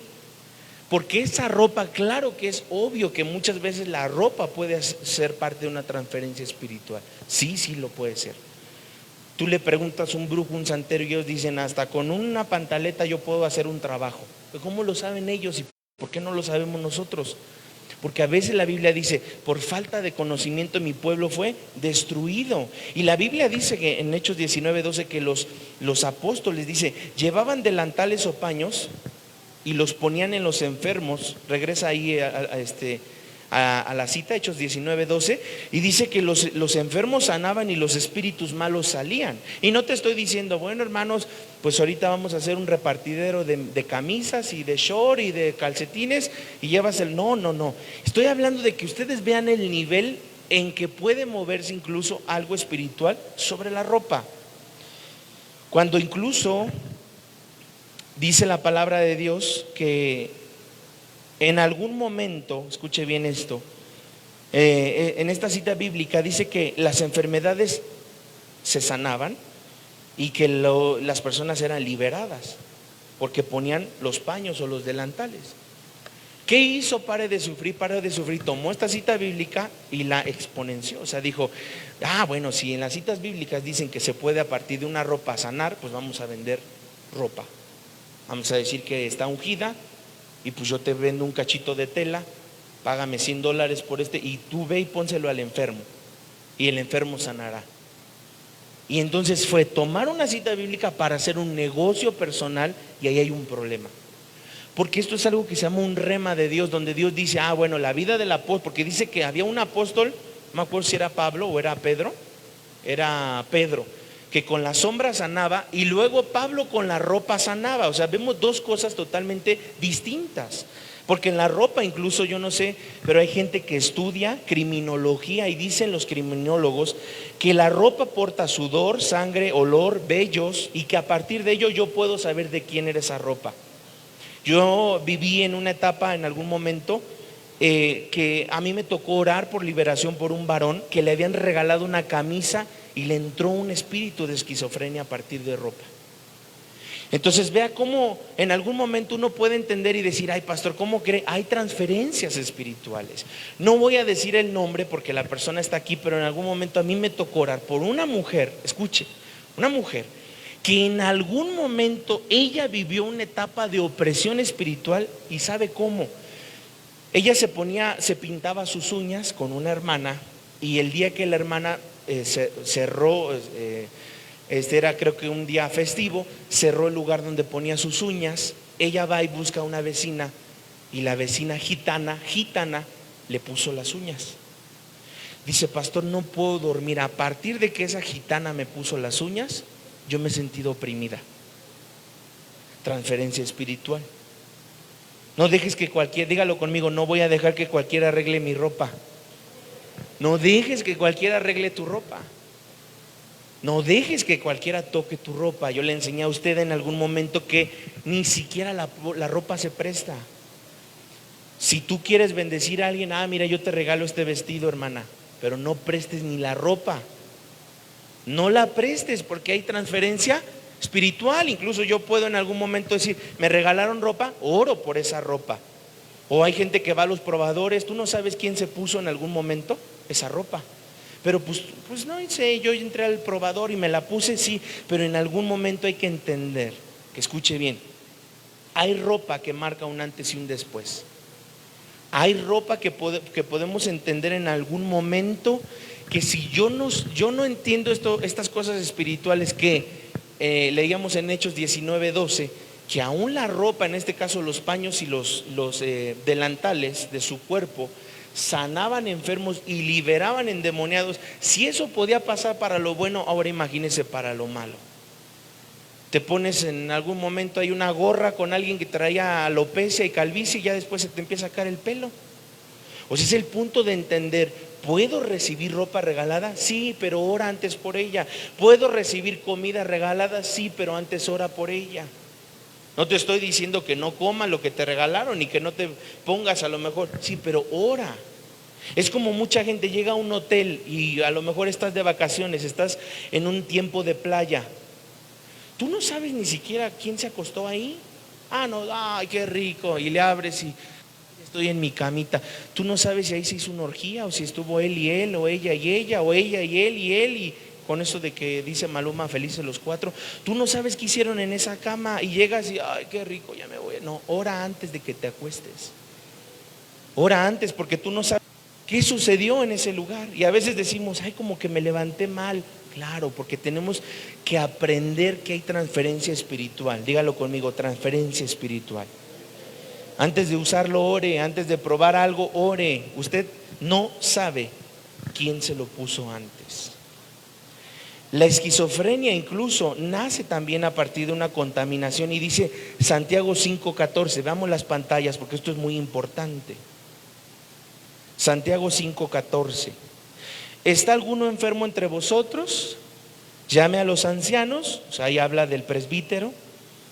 porque esa ropa, claro que es obvio que muchas veces la ropa puede ser parte de una transferencia espiritual. Sí, sí lo puede ser. Tú le preguntas a un brujo, un santero, y ellos dicen: hasta con una pantaleta yo puedo hacer un trabajo. ¿Cómo lo saben ellos y por qué no lo sabemos nosotros? Porque a veces la Biblia dice: por falta de conocimiento mi pueblo fue destruido. Y la Biblia dice que en Hechos 19:12 que los apóstoles, dice, llevaban delantales o paños y los ponían en los enfermos. Regresa ahí a la cita, Hechos 19:12, y dice que los enfermos sanaban y los espíritus malos salían. Y no te estoy diciendo: bueno, hermanos, pues ahorita vamos a hacer un repartidero de camisas y de short y de calcetines y llevas el... No. Estoy hablando de que ustedes vean el nivel en que puede moverse incluso algo espiritual sobre la ropa. Cuando incluso dice la palabra de Dios que en algún momento, escuche bien esto, en esta cita bíblica dice que las enfermedades se sanaban y que las personas eran liberadas porque ponían los paños o los delantales. ¿Qué hizo Pare de Sufrir? Pare de Sufrir tomó esta cita bíblica y la exponenció. O sea, dijo: bueno, si en las citas bíblicas dicen que se puede a partir de una ropa sanar, pues vamos a vender ropa. Vamos a decir que está ungida, y pues yo te vendo un cachito de tela, págame $100 por y tú ve y pónselo al enfermo, y el enfermo sanará. Y entonces fue tomar una cita bíblica para hacer un negocio personal, y ahí hay un problema. Porque esto es algo que se llama un rema de Dios, donde Dios dice: bueno, la vida del apóstol, porque dice que había un apóstol, no me acuerdo si era Pablo o era Pedro, que con la sombra sanaba, y luego Pablo con la ropa sanaba. O sea, vemos dos cosas totalmente distintas. Porque en la ropa, incluso yo no sé, pero hay gente que estudia criminología y dicen los criminólogos que la ropa porta sudor, sangre, olor, vellos, y que a partir de ello yo puedo saber de quién era esa ropa. Yo viví en una etapa, en algún momento, que a mí me tocó orar por liberación por un varón que le habían regalado una camisa y le entró un espíritu de esquizofrenia a partir de ropa. Entonces vea cómo en algún momento uno puede entender y decir: ay, pastor, ¿cómo cree? Hay transferencias espirituales. No voy a decir el nombre porque la persona está aquí, pero en algún momento a mí me tocó orar por una mujer, escuche, una mujer que en algún momento ella vivió una etapa de opresión espiritual. ¿Y sabe cómo? Ella se pintaba sus uñas con una hermana, y el día que la hermana cerró, era creo que un día festivo, cerró el lugar donde ponía sus uñas. Ella va y busca a una vecina, y la vecina gitana le puso las uñas. Dice: pastor, no puedo dormir. A partir de que esa gitana me puso las uñas, yo me he sentido oprimida. Transferencia espiritual. No dejes que cualquiera, dígalo conmigo, no voy a dejar que cualquiera arregle mi ropa. No dejes que cualquiera arregle tu ropa. No dejes que cualquiera toque tu ropa. Yo le enseñé a usted en algún momento que ni siquiera la ropa se presta. Si tú quieres bendecir a alguien, mira, yo te regalo este vestido, hermana, pero no prestes ni la ropa. No la prestes porque hay transferencia espiritual. Incluso yo puedo en algún momento decir, me regalaron ropa, oro por esa ropa. O hay gente que va a los probadores, tú no sabes quién se puso en algún momento esa ropa. Pero pues no sé, yo entré al probador y me la puse, sí, pero en algún momento hay que entender, que escuche bien, hay ropa que marca un antes y un después. Hay ropa que podemos entender en algún momento, que si yo no entiendo estas cosas espirituales que leíamos en Hechos 19:12, que aún la ropa, en este caso los paños y los delantales de su cuerpo, sanaban enfermos y liberaban endemoniados. Si eso podía pasar para lo bueno, ahora imagínese para lo malo. Te pones en algún momento, hay una gorra con alguien que traía alopecia y calvicie y ya después se te empieza a caer el pelo. O sea, es el punto de entender, ¿puedo recibir ropa regalada? Sí, pero ora antes por ella. ¿Puedo recibir comida regalada? Sí, pero antes ora por ella. No te estoy diciendo que no comas lo que te regalaron y que no te pongas a lo mejor, sí, pero ora. Es como mucha gente llega a un hotel y a lo mejor estás de vacaciones, estás en un tiempo de playa. Tú no sabes ni siquiera quién se acostó ahí. No, ay, qué rico. Y le abres y estoy en mi camita. Tú no sabes si ahí se hizo una orgía o si estuvo él y él, o ella y ella, o ella y él y él, y con eso de que dice Maluma, felices los cuatro. Tú no sabes qué hicieron en esa cama y llegas y, ay, qué rico, ya me voy. No, ora antes de que te acuestes. Ora antes, porque tú no sabes qué sucedió en ese lugar. Y a veces decimos, ay, como que me levanté mal. Claro, porque tenemos que aprender que hay transferencia espiritual. Dígalo conmigo, transferencia espiritual. Antes de usarlo, ore. Antes de probar algo, ore. Usted no sabe quién se lo puso antes. La esquizofrenia incluso nace también a partir de una contaminación, y dice Santiago 5:14. Veamos las pantallas porque esto es muy importante. Santiago 5:14. ¿Está alguno enfermo entre vosotros? Llame a los ancianos. O sea, ahí habla del presbítero,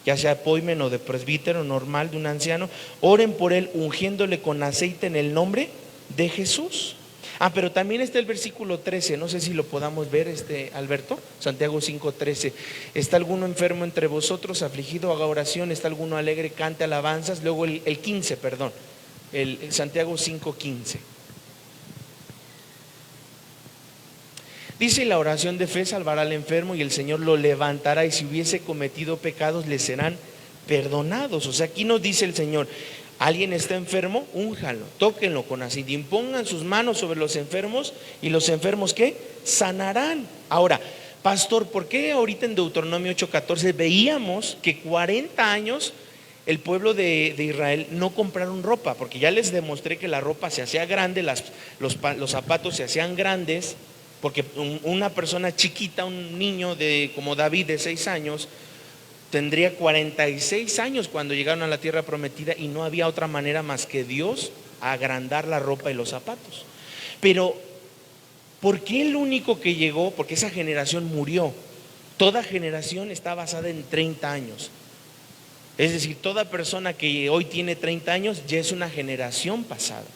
ya sea poimen o de presbítero normal, de un anciano. Oren por él ungiéndole con aceite en el nombre de Jesús. Pero también está el versículo 13, no sé si lo podamos ver, Alberto. Santiago 5:13. ¿Está alguno enfermo entre vosotros? Afligido, haga oración. ¿Está alguno alegre? Cante alabanzas. Luego el 15, perdón, el Santiago 5:15. Dice: la oración de fe salvará al enfermo y el Señor lo levantará, y si hubiese cometido pecados le serán perdonados. O sea, aquí nos dice el Señor: alguien está enfermo, únjanlo, tóquenlo con aceite, impongan sus manos sobre los enfermos y los enfermos, ¿qué? Sanarán. Ahora, pastor, ¿por qué ahorita en Deuteronomio 8:14 veíamos que 40 años el pueblo de Israel no compraron ropa? Porque ya les demostré que la ropa se hacía grande, los zapatos se hacían grandes, porque una persona chiquita, un niño como David de 6 años, tendría 46 años cuando llegaron a la tierra prometida, y no había otra manera más que Dios agrandar la ropa y los zapatos. Pero ¿por qué el único que llegó? Porque esa generación murió. Toda generación está basada en 30 años. Es decir, toda persona que hoy tiene 30 años ya es una generación pasada.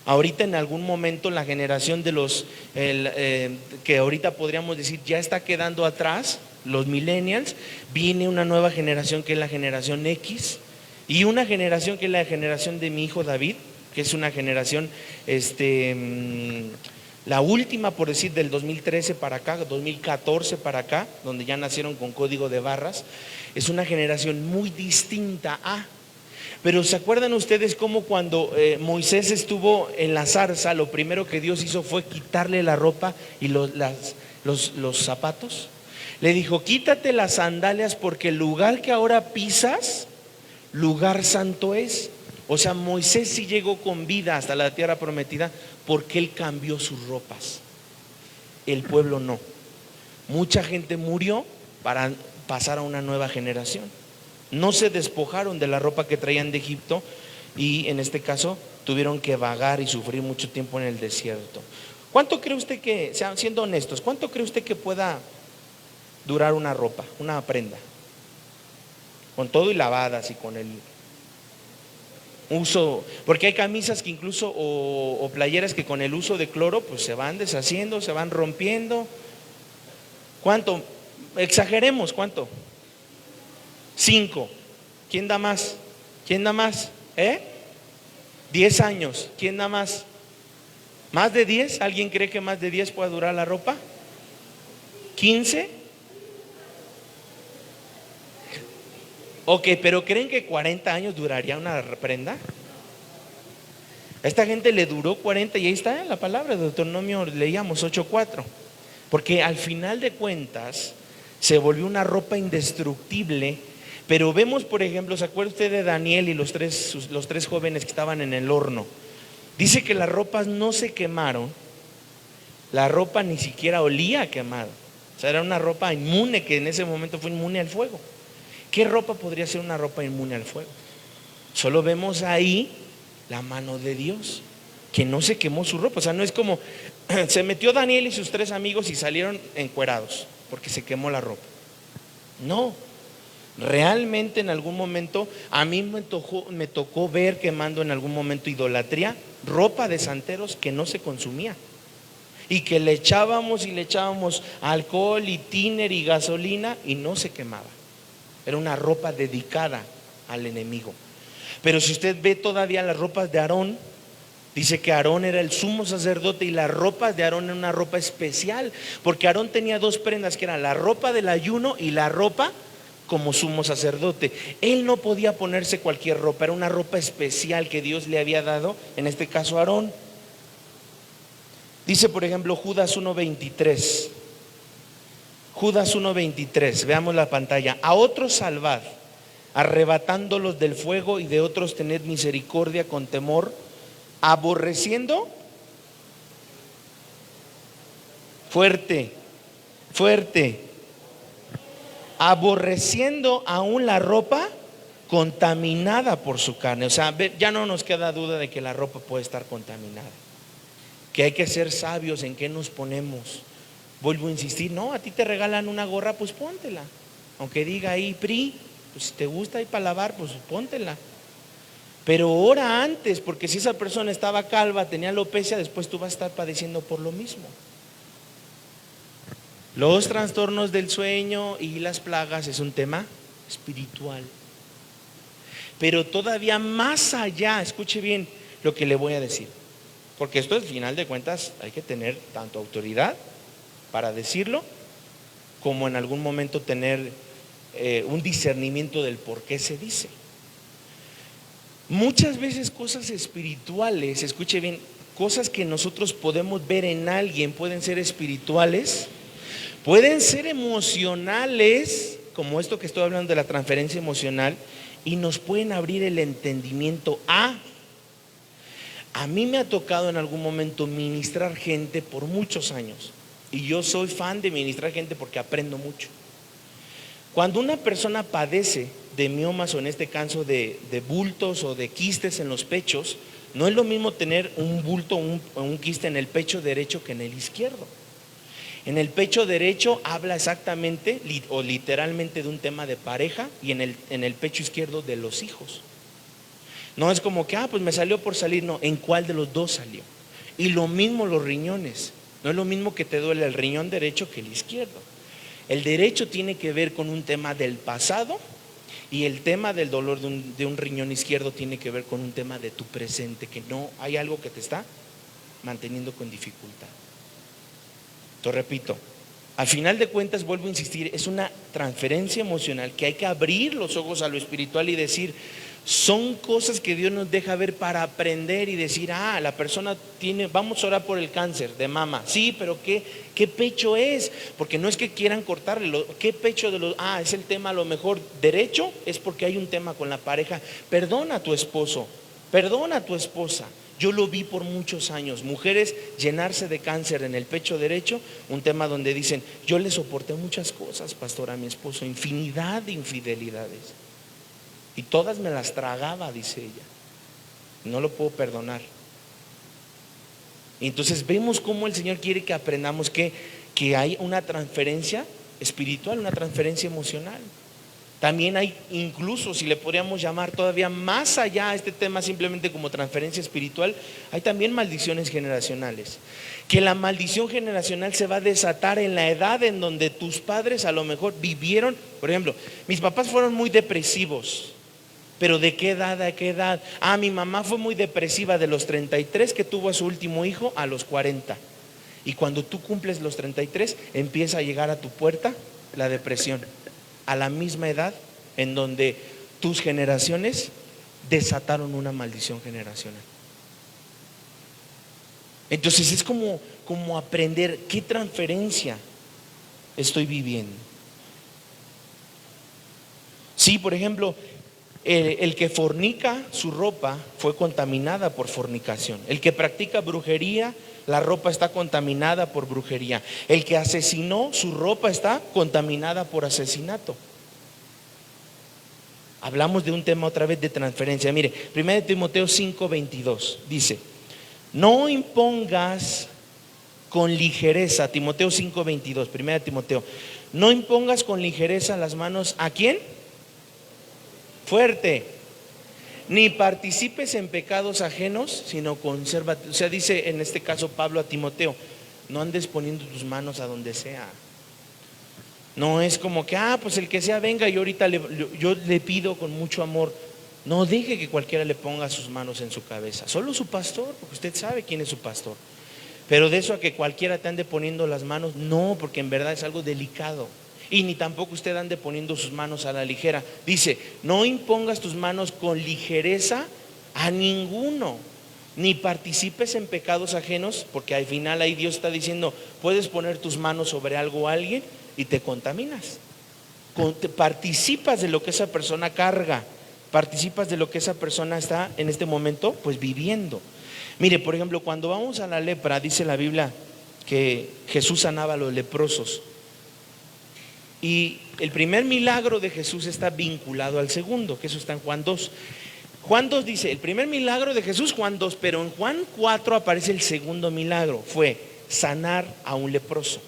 Ahorita en algún momento la generación de los que ahorita podríamos decir ya está quedando atrás, los millennials, viene una nueva generación que es la generación X, y una generación que es la generación de mi hijo David, que es una generación la última, por decir, del 2013 para acá, 2014 para acá, donde ya nacieron con código de barras. Es una generación muy distinta a... Pero ¿se acuerdan ustedes cómo cuando Moisés estuvo en la zarza, lo primero que Dios hizo fue quitarle la ropa y los zapatos? Le dijo: quítate las sandalias porque el lugar que ahora pisas, lugar santo es. O sea, Moisés sí llegó con vida hasta la tierra prometida porque él cambió sus ropas. El pueblo no. Mucha gente murió para pasar a una nueva generación. No se despojaron de la ropa que traían de Egipto, y en este caso tuvieron que vagar y sufrir mucho tiempo en el desierto. ¿Cuánto cree usted que, siendo honestos, cuánto cree usted que pueda durar una ropa, una prenda? Con todo y lavadas y con el uso, porque hay camisas que incluso o playeras que con el uso de cloro pues se van deshaciendo, se van rompiendo. ¿Cuánto? Exageremos, ¿cuánto? 5. ¿Quién da más? ¿Quién da más? 10 años. ¿Quién da más? ¿Más de 10? ¿Alguien cree que más de 10 pueda durar la ropa? ¿15? Ok, pero ¿creen que 40 años duraría una prenda? A esta gente le duró 40 y ahí está la palabra de Deuteronomio, leíamos 8:4. Porque al final de cuentas se volvió una ropa indestructible. Pero vemos, por ejemplo, ¿se acuerda usted de Daniel y los tres jóvenes que estaban en el horno? Dice que las ropas no se quemaron, la ropa ni siquiera olía a quemado. O sea, era una ropa inmune, que en ese momento fue inmune al fuego. ¿Qué ropa podría ser una ropa inmune al fuego? Solo vemos ahí la mano de Dios, que no se quemó su ropa. O sea, no es como se metió Daniel y sus 3 amigos y salieron encuerados porque se quemó la ropa. No, realmente en algún momento a mí me tocó ver quemando en algún momento idolatría, ropa de santeros que no se consumía y que le echábamos alcohol y tiner y gasolina y no se quemaba. Era una ropa dedicada al enemigo. Pero si usted ve todavía las ropas de Aarón, dice que Aarón era el sumo sacerdote y las ropas de Aarón eran una ropa especial, porque Aarón tenía 2 prendas, que eran la ropa del ayuno y la ropa como sumo sacerdote. Él no podía ponerse cualquier ropa, era una ropa especial que Dios le había dado, en este caso a Aarón. Dice por ejemplo Judas 1:23. Judas 1:23, veamos la pantalla. A otros salvad, arrebatándolos del fuego, y de otros tened misericordia con temor, aborreciendo, fuerte, aborreciendo aún la ropa contaminada por su carne. O sea, ya no nos queda duda de que la ropa puede estar contaminada, que hay que ser sabios en qué nos ponemos. Vuelvo a insistir, no, a ti te regalan una gorra, pues póntela, aunque diga ahí PRI, pues si te gusta ahí para lavar, pues póntela. Pero ora antes, porque si esa persona estaba calva, tenía alopecia, después tú vas a estar padeciendo por lo mismo. Los trastornos del sueño y las plagas es un tema espiritual. Pero todavía más allá, escuche bien lo que le voy a decir, porque esto al final de cuentas hay que tener tanto autoridad para decirlo, como en algún momento tener un discernimiento del por qué se dice. Muchas veces cosas espirituales, escuche bien, cosas que nosotros podemos ver en alguien pueden ser espirituales, pueden ser emocionales, como esto que estoy hablando de la transferencia emocional, y nos pueden abrir el entendimiento a mí me ha tocado en algún momento ministrar gente por muchos años, y yo soy fan de ministrar gente porque aprendo mucho. Cuando una persona padece de miomas, o en este caso de bultos o de quistes en los pechos, no es lo mismo tener un bulto o un quiste en el pecho derecho que en el izquierdo. En el pecho derecho habla exactamente o literalmente de un tema de pareja, y en el pecho izquierdo de los hijos. No es como que, pues me salió por salir, no, ¿en cuál de los dos salió? Y lo mismo los riñones, no es lo mismo que te duele el riñón derecho que el izquierdo. El derecho tiene que ver con un tema del pasado, y el tema del dolor de un riñón izquierdo tiene que ver con un tema de tu presente, que no hay algo que te está manteniendo con dificultad. Te repito, al final de cuentas, vuelvo a insistir, es una transferencia emocional que hay que abrir los ojos a lo espiritual y decir, son cosas que Dios nos deja ver para aprender y decir, la persona tiene, vamos a orar por el cáncer de mama, sí, pero ¿qué pecho es? Porque no es que quieran cortarle, ¿qué pecho de los? Es el tema a lo mejor derecho, es porque hay un tema con la pareja. Perdona a tu esposo, perdona a tu esposa. Yo lo vi por muchos años, mujeres llenarse de cáncer en el pecho derecho, un tema donde dicen, yo le soporté muchas cosas, pastor, a mi esposo, infinidad de infidelidades, y todas me las tragaba, dice ella. no lo puedo perdonar. Y entonces vemos cómo el Señor quiere que aprendamos que hay una transferencia espiritual, una transferencia emocional. También hay, incluso si le podríamos llamar todavía más allá a este tema simplemente como transferencia espiritual, hay también maldiciones generacionales. Que la maldición generacional se va a desatar en la edad en donde tus padres a lo mejor vivieron. Por ejemplo, mis papás fueron muy depresivos. ¿Pero de qué edad a qué edad? Mi mamá fue muy depresiva de los 33 que tuvo a su último hijo a los 40. Y cuando tú cumples los 33, empieza a llegar a tu puerta la depresión. A la misma edad en donde tus generaciones desataron una maldición generacional. Entonces es como aprender qué transferencia estoy viviendo. Sí, por ejemplo, el que fornica, su ropa fue contaminada por fornicación. El que practica brujería, la ropa está contaminada por brujería. El que asesinó, su ropa está contaminada por asesinato. Hablamos de un tema otra vez de transferencia. Mire, 1 Timoteo 5:22 dice: no impongas con ligereza, Timoteo 5:22, 1 Timoteo, no impongas con ligereza las manos, ¿a quién? Fuerte. Ni participes en pecados ajenos, sino consérvate. O sea, dice en este caso Pablo a Timoteo, no andes poniendo tus manos a donde sea. No es como que, pues el que sea venga y ahorita yo le pido con mucho amor. No deje que cualquiera le ponga sus manos en su cabeza. Solo su pastor, porque usted sabe quién es su pastor. Pero de eso a que cualquiera te ande poniendo las manos, no, porque en verdad es algo delicado. Y ni tampoco usted ande poniendo sus manos a la ligera. Dice, no impongas tus manos con ligereza a ninguno, ni participes en pecados ajenos, porque al final ahí Dios está diciendo, puedes poner tus manos sobre algo o alguien y te contaminas. Participas de lo que esa persona carga, participas de lo que esa persona está en este momento pues viviendo. Mire, por ejemplo, cuando vamos a la lepra, dice la Biblia que Jesús sanaba a los leprosos. Y el primer milagro de Jesús está vinculado al segundo, que eso está en Juan 2. Juan 2 dice, el primer milagro de Jesús, Juan 2, pero en Juan 4 aparece el segundo milagro, fue sanar a un leproso.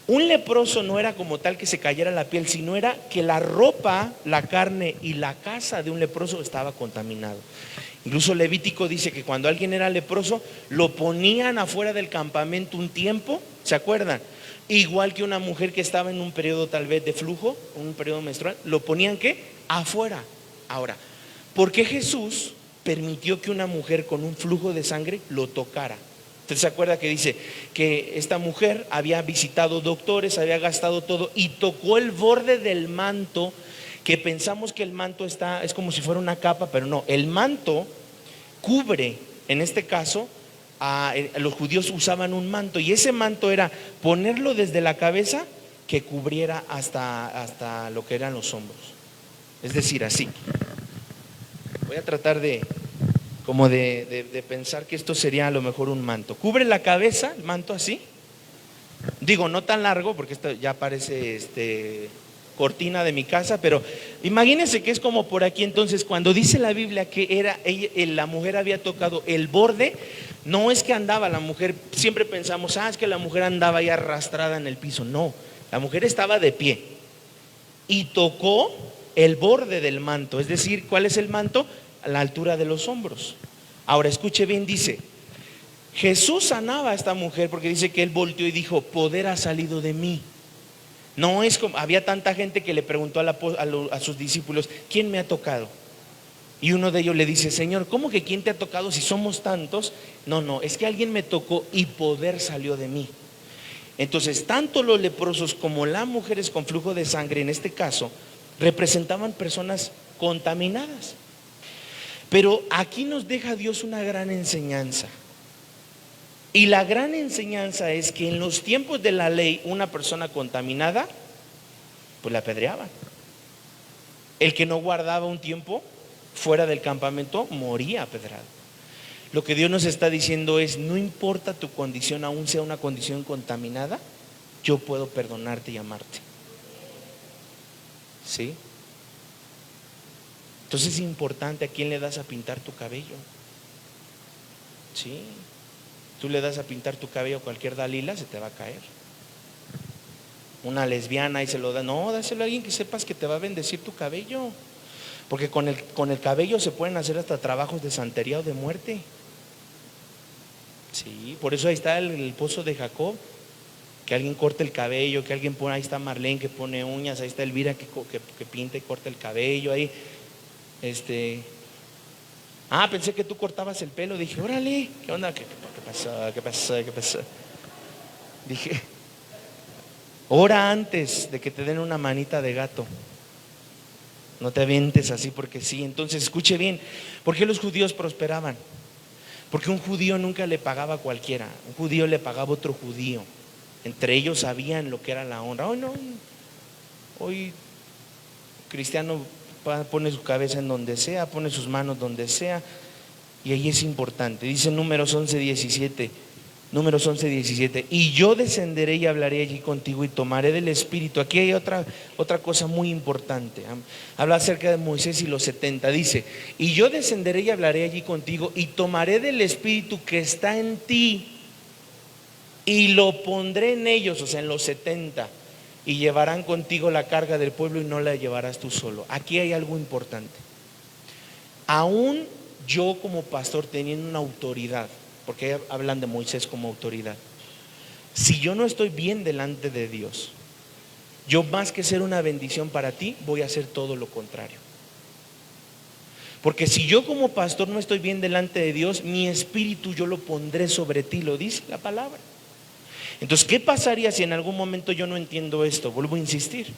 Un leproso no era como tal que se cayera la piel, sino era que la ropa, la carne y la casa de un leproso estaba contaminado. Incluso Levítico dice que cuando alguien era leproso, lo ponían afuera del campamento un tiempo, ¿se acuerdan? Igual que una mujer que estaba en un periodo tal vez de flujo, un periodo menstrual, lo ponían ¿qué? Afuera. Ahora, ¿por qué Jesús permitió que una mujer con un flujo de sangre lo tocara? ¿Usted se acuerda que dice que esta mujer había visitado doctores, había gastado todo y tocó el borde del manto, que pensamos que el manto es como si fuera una capa, pero no, el manto cubre, en este caso, los judíos usaban un manto y ese manto era ponerlo desde la cabeza que cubriera hasta lo que eran los hombros. Es decir, así. Voy a tratar de pensar que esto sería a lo mejor un manto. Cubre la cabeza, el manto así. Digo, no tan largo porque esto ya parece cortina de mi casa, pero imagínense que es como por aquí. Entonces, cuando dice la Biblia que la mujer había tocado el borde, no es que andaba la mujer, siempre pensamos, es que la mujer andaba ahí arrastrada en el piso. No, la mujer estaba de pie y tocó el borde del manto. Es decir, ¿cuál es el manto? A la altura de los hombros. Ahora escuche bien, dice, Jesús sanaba a esta mujer porque dice que él volteó y dijo, poder ha salido de mí. No es como, había tanta gente que le preguntó a sus discípulos, ¿quién me ha tocado? Y uno de ellos le dice, Señor, ¿cómo que quién te ha tocado si somos tantos? No, es que alguien me tocó y poder salió de mí. Entonces, tanto los leprosos como las mujeres con flujo de sangre, en este caso, representaban personas contaminadas. Pero aquí nos deja Dios una gran enseñanza. Y la gran enseñanza es que en los tiempos de la ley, una persona contaminada, pues la apedreaban. El que no guardaba un tiempo fuera del campamento moría apedrado. Lo que Dios nos está diciendo es, no importa tu condición, aún sea una condición contaminada, yo puedo perdonarte y amarte. ¿Sí? Entonces es importante a quién le das a pintar tu cabello. Sí, tú le das a pintar tu cabello a cualquier Dalila, se te va a caer. Una lesbiana y se lo da, no, dáselo a alguien que sepas que te va a bendecir tu cabello. Porque con el cabello se pueden hacer hasta trabajos de santería o de muerte. Sí, por eso ahí está el pozo de Jacob. Que alguien corte el cabello, que alguien pone, ahí está Marlene que pone uñas, ahí está Elvira que pinta y corta el cabello, ahí, pensé que tú cortabas el pelo, dije, órale, ¿qué onda? ¿Qué pasó? ¿Qué pasó? ¿Qué pasó? Dije, ora antes de que te den una manita de gato. No te avientes así porque sí. Entonces, escuche bien, ¿por qué los judíos prosperaban? Porque un judío nunca le pagaba a cualquiera, un judío le pagaba a otro judío. Entre ellos sabían lo que era la honra. Hoy cristiano pone su cabeza en donde sea, pone sus manos donde sea, y ahí es importante. Dice Números 11:17, y yo descenderé y hablaré allí contigo y tomaré del Espíritu. Aquí hay otra cosa muy importante. Habla acerca de Moisés y los 70. Dice, y yo descenderé y hablaré allí contigo y tomaré del Espíritu que está en ti y lo pondré en ellos, o sea, en los 70, y llevarán contigo la carga del pueblo y no la llevarás tú solo. Aquí hay algo importante. Aún yo como pastor teniendo una autoridad, porque hablan de Moisés como autoridad, si yo no estoy bien delante de Dios, yo más que ser una bendición para ti, voy a hacer todo lo contrario. Porque si yo como pastor no estoy bien delante de Dios, mi espíritu yo lo pondré sobre ti, lo dice la palabra. Entonces, ¿qué pasaría si en algún momento yo no entiendo esto? Vuelvo a insistir.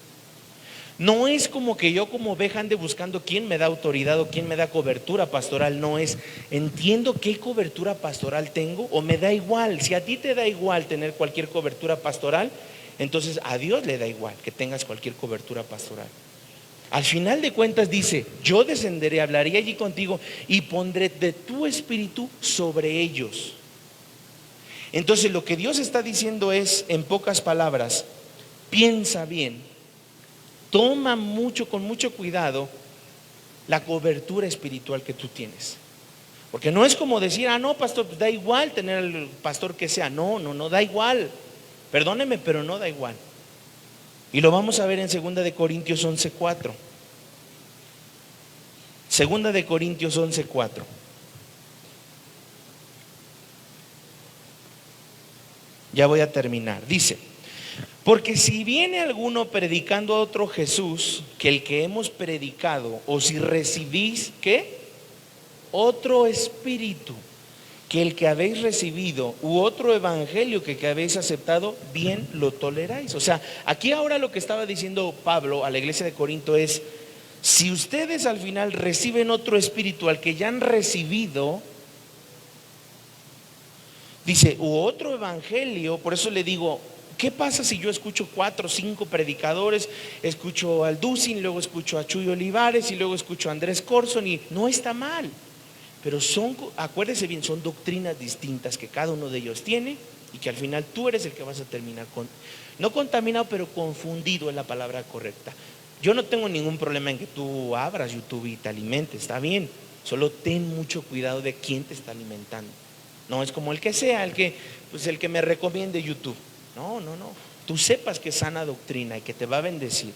No es como que yo como oveja ande buscando quién me da autoridad o quién me da cobertura pastoral. No es, entiendo qué cobertura pastoral tengo o me da igual. Si a ti te da igual tener cualquier cobertura pastoral, entonces a Dios le da igual que tengas cualquier cobertura pastoral. Al final de cuentas dice, yo descenderé, hablaré allí contigo y pondré de tu espíritu sobre ellos. Entonces lo que Dios está diciendo es, en pocas palabras, piensa bien, toma con mucho cuidado la cobertura espiritual que tú tienes. Porque no es como decir, no, pastor, pues da igual tener el pastor que sea. No, da igual. Perdóneme, pero no da igual. Y lo vamos a ver en 2 de Corintios 11:4. 2 de Corintios 11:4. Ya voy a terminar. Dice, porque si viene alguno predicando a otro Jesús que el que hemos predicado, o si recibís, ¿qué? Otro espíritu que el que habéis recibido, u otro evangelio que habéis aceptado, bien lo toleráis. O sea, aquí ahora lo que estaba diciendo Pablo a la iglesia de Corinto es, si ustedes al final reciben otro espíritu al que ya han recibido, dice, u otro evangelio, por eso le digo, ¿qué pasa si yo escucho 4 o 5 predicadores? Escucho al Dusin, luego escucho a Chuy Olivares y luego escucho a Andrés Corson, y no está mal, pero acuérdese bien, son doctrinas distintas que cada uno de ellos tiene y que al final tú eres el que vas a terminar no contaminado, pero confundido es la palabra correcta. Yo no tengo ningún problema en que tú abras YouTube y te alimentes, está bien, solo ten mucho cuidado de quién te está alimentando. No es como el que sea, el que me recomiende YouTube. No. Tú sepas que es sana doctrina y que te va a bendecir.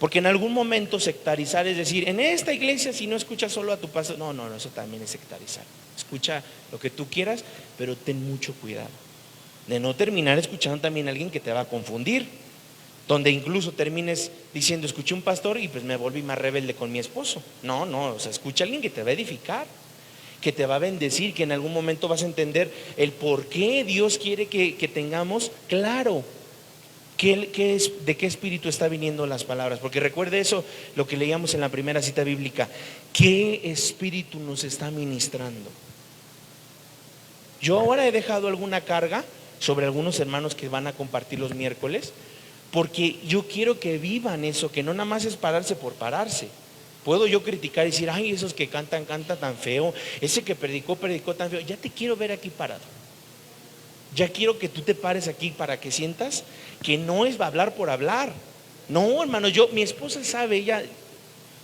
Porque en algún momento sectarizar es decir, en esta iglesia si no escuchas solo a tu pastor. No, eso también es sectarizar. Escucha lo que tú quieras, pero ten mucho cuidado de no terminar escuchando también a alguien que te va a confundir. Donde incluso termines diciendo, escuché un pastor y pues me volví más rebelde con mi esposo. No, o sea, escucha a alguien que te va a edificar, que te va a bendecir, que en algún momento vas a entender el por qué Dios quiere que tengamos claro de qué espíritu está viniendo las palabras. Porque recuerde eso, lo que leíamos en la primera cita bíblica, ¿qué espíritu nos está ministrando? Yo ahora he dejado alguna carga sobre algunos hermanos que van a compartir los miércoles, porque yo quiero que vivan eso, que no nada más es pararse por pararse. Puedo yo criticar y decir, ay, esos que cantan tan feo, ese que predicó tan feo. Ya te quiero ver aquí parado. Ya quiero que tú te pares aquí para que sientas que no es hablar por hablar. No, hermano, mi esposa sabe,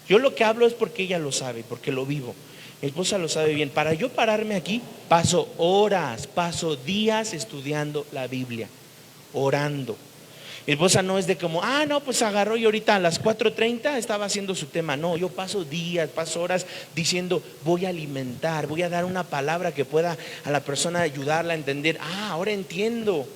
yo lo que hablo es porque ella lo sabe, porque lo vivo. Mi esposa lo sabe bien. Para yo pararme aquí, paso horas, paso días estudiando la Biblia, orando. Mi esposa no es de como, no, pues agarró y ahorita a las 4:30 estaba haciendo su tema. No, yo paso días, paso horas diciendo, voy a alimentar, voy a dar una palabra que pueda a la persona ayudarla a entender. Ahora entiendo.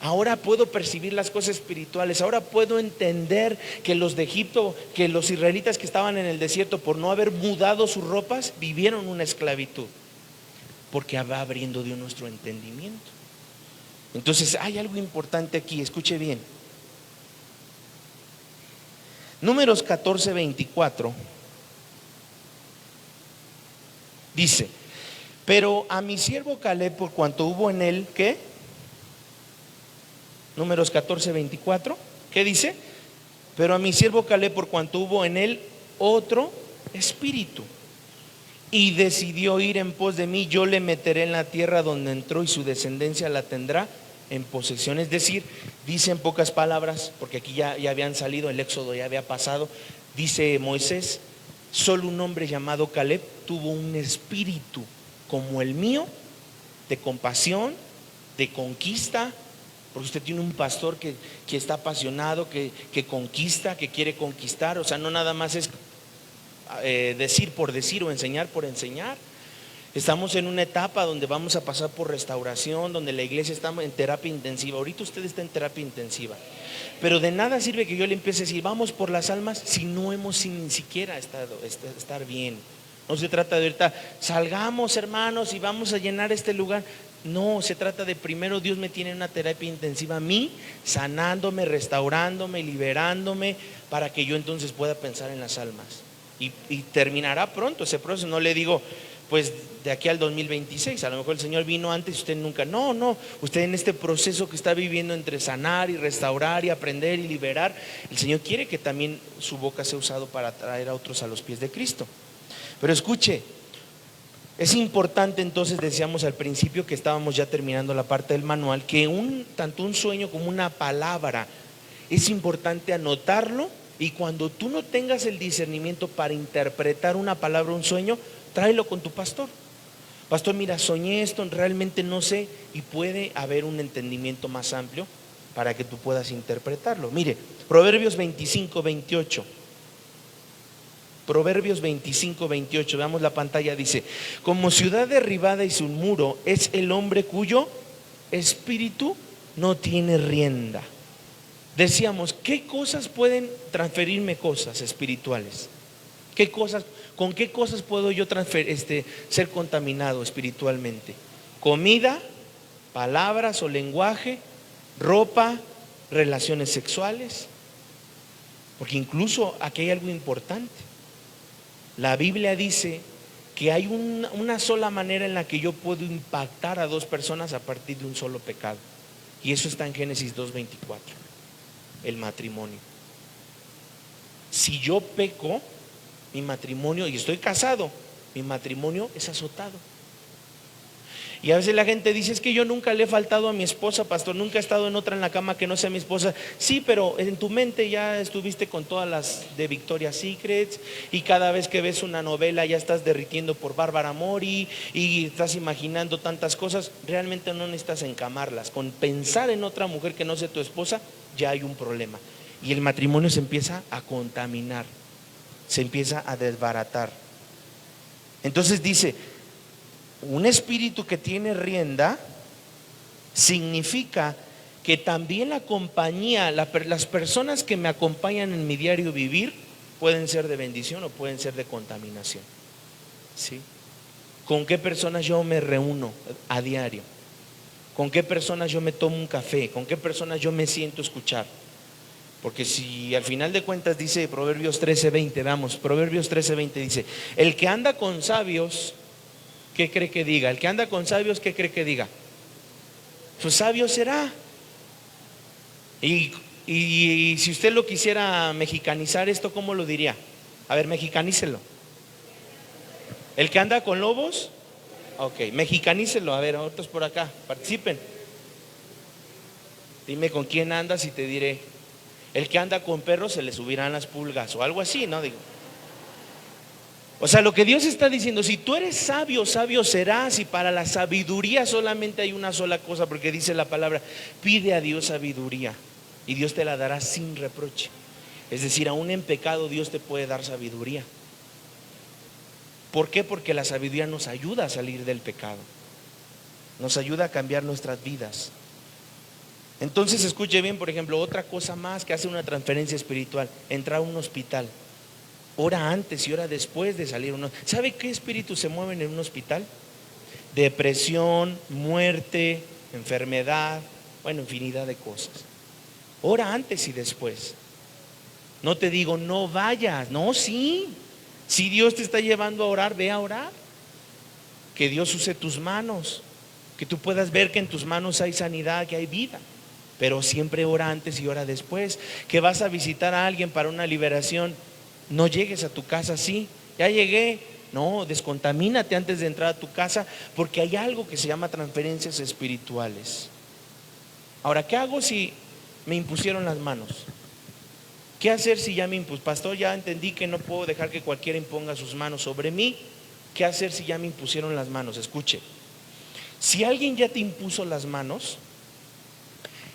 Ahora puedo percibir las cosas espirituales. Ahora puedo entender que los de Egipto, que los israelitas que estaban en el desierto, por no haber mudado sus ropas, vivieron una esclavitud. Porque va abriendo Dios nuestro entendimiento. Entonces hay algo importante aquí, escuche bien. Números 14:24 dice: pero a mi siervo Caleb, por cuanto hubo en él, ¿qué? Números 14:24, ¿qué dice? Pero a mi siervo Caleb, por cuanto hubo en él otro espíritu, y decidió ir en pos de mí, yo le meteré en la tierra donde entró, y su descendencia la tendrá en posesión. Es decir, dice en pocas palabras, porque aquí ya habían salido, el éxodo ya había pasado. Dice Moisés: solo un hombre llamado Caleb tuvo un espíritu como el mío, de compasión, de conquista. Porque usted tiene un pastor que está apasionado, que conquista, que quiere conquistar. O sea, no nada más es decir por decir o enseñar por enseñar. Estamos en una etapa donde vamos a pasar por restauración, donde la iglesia está en terapia intensiva. Ahorita usted está en terapia intensiva, pero de nada sirve que yo le empiece a decir vamos por las almas si no hemos ni siquiera estar bien. No se trata de ahorita salgamos, hermanos, y vamos a llenar este lugar. No, se trata de primero Dios me tiene en una terapia intensiva a mí, sanándome, restaurándome, liberándome, para que yo entonces pueda pensar en las almas. Y terminará pronto ese proceso. No le digo pues de aquí al 2026, a lo mejor el Señor vino antes y usted nunca. No, usted en este proceso que está viviendo entre sanar y restaurar y aprender y liberar, el Señor quiere que también su boca sea usado para traer a otros a los pies de Cristo. Pero escuche, es importante entonces, decíamos al principio que estábamos ya terminando la parte del manual, que tanto un sueño como una palabra es importante anotarlo, y cuando tú no tengas el discernimiento para interpretar una palabra o un sueño, tráelo con tu pastor. Pastor, mira, soñé esto, realmente no sé, y puede haber un entendimiento más amplio para que tú puedas interpretarlo. Mire, Proverbios 25:28. Proverbios 25:28, veamos la pantalla, dice: como ciudad derribada y sin muro es el hombre cuyo espíritu no tiene rienda. Decíamos, ¿qué cosas pueden transferirme cosas espirituales? ¿Qué cosas, con qué cosas puedo yo ser contaminado espiritualmente? Comida, palabras o lenguaje, ropa, relaciones sexuales. Porque incluso aquí hay algo importante. La Biblia dice que hay una sola manera en la que yo puedo impactar a dos personas a partir de un solo pecado. Y eso está en Génesis 2:24, el matrimonio. Si yo peco, mi matrimonio, y estoy casado, mi matrimonio es azotado. Y a veces la gente dice: es que yo nunca le he faltado a mi esposa, pastor, nunca he estado en otra en la cama que no sea mi esposa. Sí, pero en tu mente ya estuviste con todas las de Victoria's Secret, y cada vez que ves una novela ya estás derritiendo por Bárbara Mori y estás imaginando tantas cosas. Realmente no necesitas encamarlas. Con pensar en otra mujer que no sea tu esposa ya hay un problema, y el matrimonio se empieza a contaminar, se empieza a desbaratar. Entonces dice: un espíritu que tiene rienda significa que también la compañía, las personas que me acompañan en mi diario vivir pueden ser de bendición o pueden ser de contaminación. ¿Sí? ¿Con qué personas yo me reúno a diario? ¿Con qué personas yo me tomo un café? ¿Con qué personas yo me siento a escuchar? Porque si al final de cuentas dice Proverbios 13:20, vamos, Proverbios 13:20 dice: el que anda con sabios, ¿qué cree que diga? El que anda con sabios, ¿qué cree que diga? Pues sabio será. Y si usted lo quisiera mexicanizar esto, ¿cómo lo diría? A ver, mexicanícelo. El que anda con lobos, ok, mexicanícelo. A ver, otros por acá, participen. Dime con quién andas y te diré. El que anda con perros se le subirán las pulgas o algo así, ¿no? Digo. O sea, lo que Dios está diciendo, si tú eres sabio, sabio serás, y para la sabiduría solamente hay una sola cosa, porque dice la palabra, pide a Dios sabiduría y Dios te la dará sin reproche. Es decir, aún en pecado Dios te puede dar sabiduría. ¿Por qué? Porque la sabiduría nos ayuda a salir del pecado, nos ayuda a cambiar nuestras vidas. Entonces escuche bien, por ejemplo, otra cosa más que hace una transferencia espiritual: entrar a un hospital. Ora antes y ora después de salir. ¿Sabe qué espíritus se mueven en un hospital? Depresión, muerte, enfermedad, bueno, infinidad de cosas. Ora antes y después. No te digo no vayas, no, sí. Si Dios te está llevando a orar, ve a orar. Que Dios use tus manos, que tú puedas ver que en tus manos hay sanidad, que hay vida. Pero siempre ora antes y ora después. Que vas a visitar a alguien para una liberación, no llegues a tu casa así, ya llegué. No, descontamínate antes de entrar a tu casa, porque hay algo que se llama transferencias espirituales. Ahora, ¿qué hago si me impusieron las manos? ¿Qué hacer si ya me impusieron? Pastor, ya entendí que no puedo dejar que cualquiera imponga sus manos sobre mí. ¿Qué hacer si ya me impusieron las manos? Escuche, si alguien ya te impuso las manos,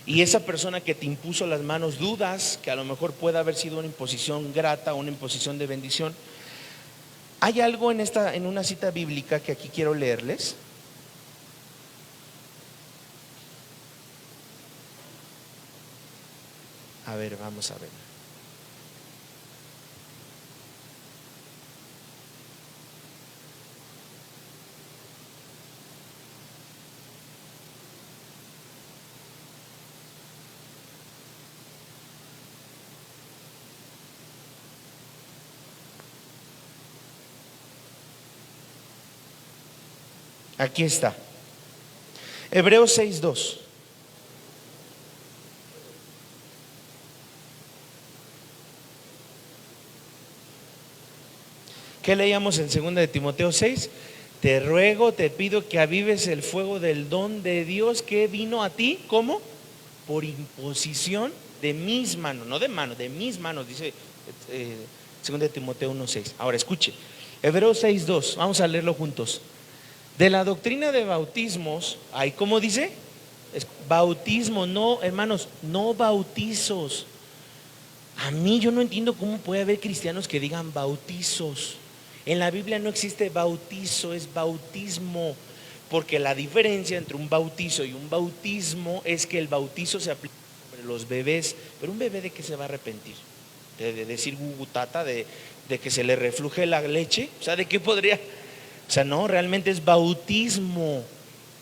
y esa persona que te impuso las manos dudas que a lo mejor pueda haber sido una imposición grata o una imposición de bendición, hay algo en una cita bíblica que aquí quiero leerles. A ver, vamos a ver. Aquí está. Hebreos 6:2. ¿Qué leíamos en 2 de Timoteo 6? Te ruego, te pido que avives el fuego del don de Dios que vino a ti, ¿cómo? Por imposición de mis manos, no de manos, de mis manos, dice 2 de Timoteo 1:6. Ahora escuche, Hebreos 6:2, vamos a leerlo juntos. De la doctrina de bautismos, hay, ¿cómo dice? Es bautismo, no, hermanos, no bautizos. A mí yo no entiendo cómo puede haber cristianos que digan bautizos. En la Biblia no existe bautizo, es bautismo. Porque la diferencia entre un bautizo y un bautismo es que el bautizo se aplica sobre los bebés. Pero un bebé, ¿de qué se va a arrepentir? De decir gugutata, de que se le refluje la leche. O sea, ¿de qué podría? O sea, no, realmente es bautismo.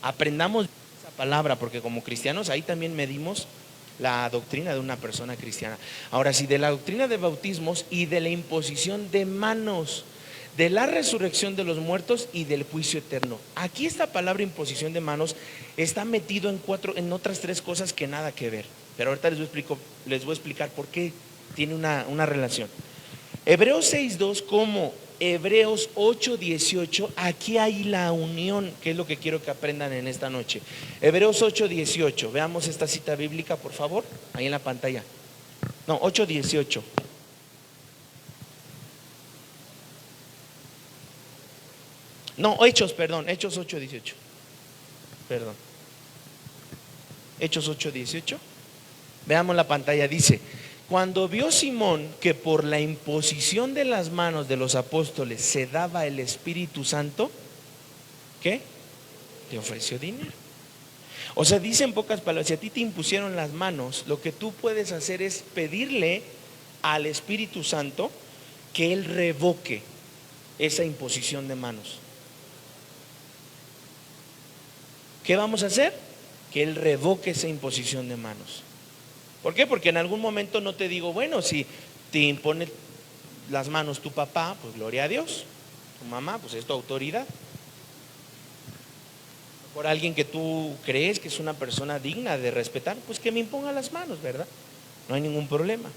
Aprendamos esa palabra, porque como cristianos ahí también medimos la doctrina de una persona cristiana. Ahora, si de la doctrina de bautismos y de la imposición de manos, de la resurrección de los muertos y del juicio eterno. Aquí esta palabra imposición de manos está metido en otras tres cosas que nada que ver. Pero ahorita les voy a explicar por qué tiene una relación. Hebreos 6:2 como Hebreos 8:18, aquí hay la unión, que es lo que quiero que aprendan en esta noche. Hebreos 8:18, veamos esta cita bíblica, por favor, ahí en la pantalla. No, 8:18. No, Hechos 8:18. Perdón. Hechos 8:18. Veamos la pantalla, dice: cuando vio Simón que por la imposición de las manos de los apóstoles se daba el Espíritu Santo, ¿qué? Le ofreció dinero. O sea, dice en pocas palabras, si a ti te impusieron las manos, lo que tú puedes hacer es pedirle al Espíritu Santo que Él revoque esa imposición de manos. ¿Qué vamos a hacer? Que Él revoque esa imposición de manos. ¿Por qué? Porque en algún momento no te digo, bueno, si te impone las manos tu papá, pues gloria a Dios. Tu mamá, pues es tu autoridad. Por alguien que tú crees que es una persona digna de respetar, pues que me imponga las manos, ¿verdad? No hay ningún problema.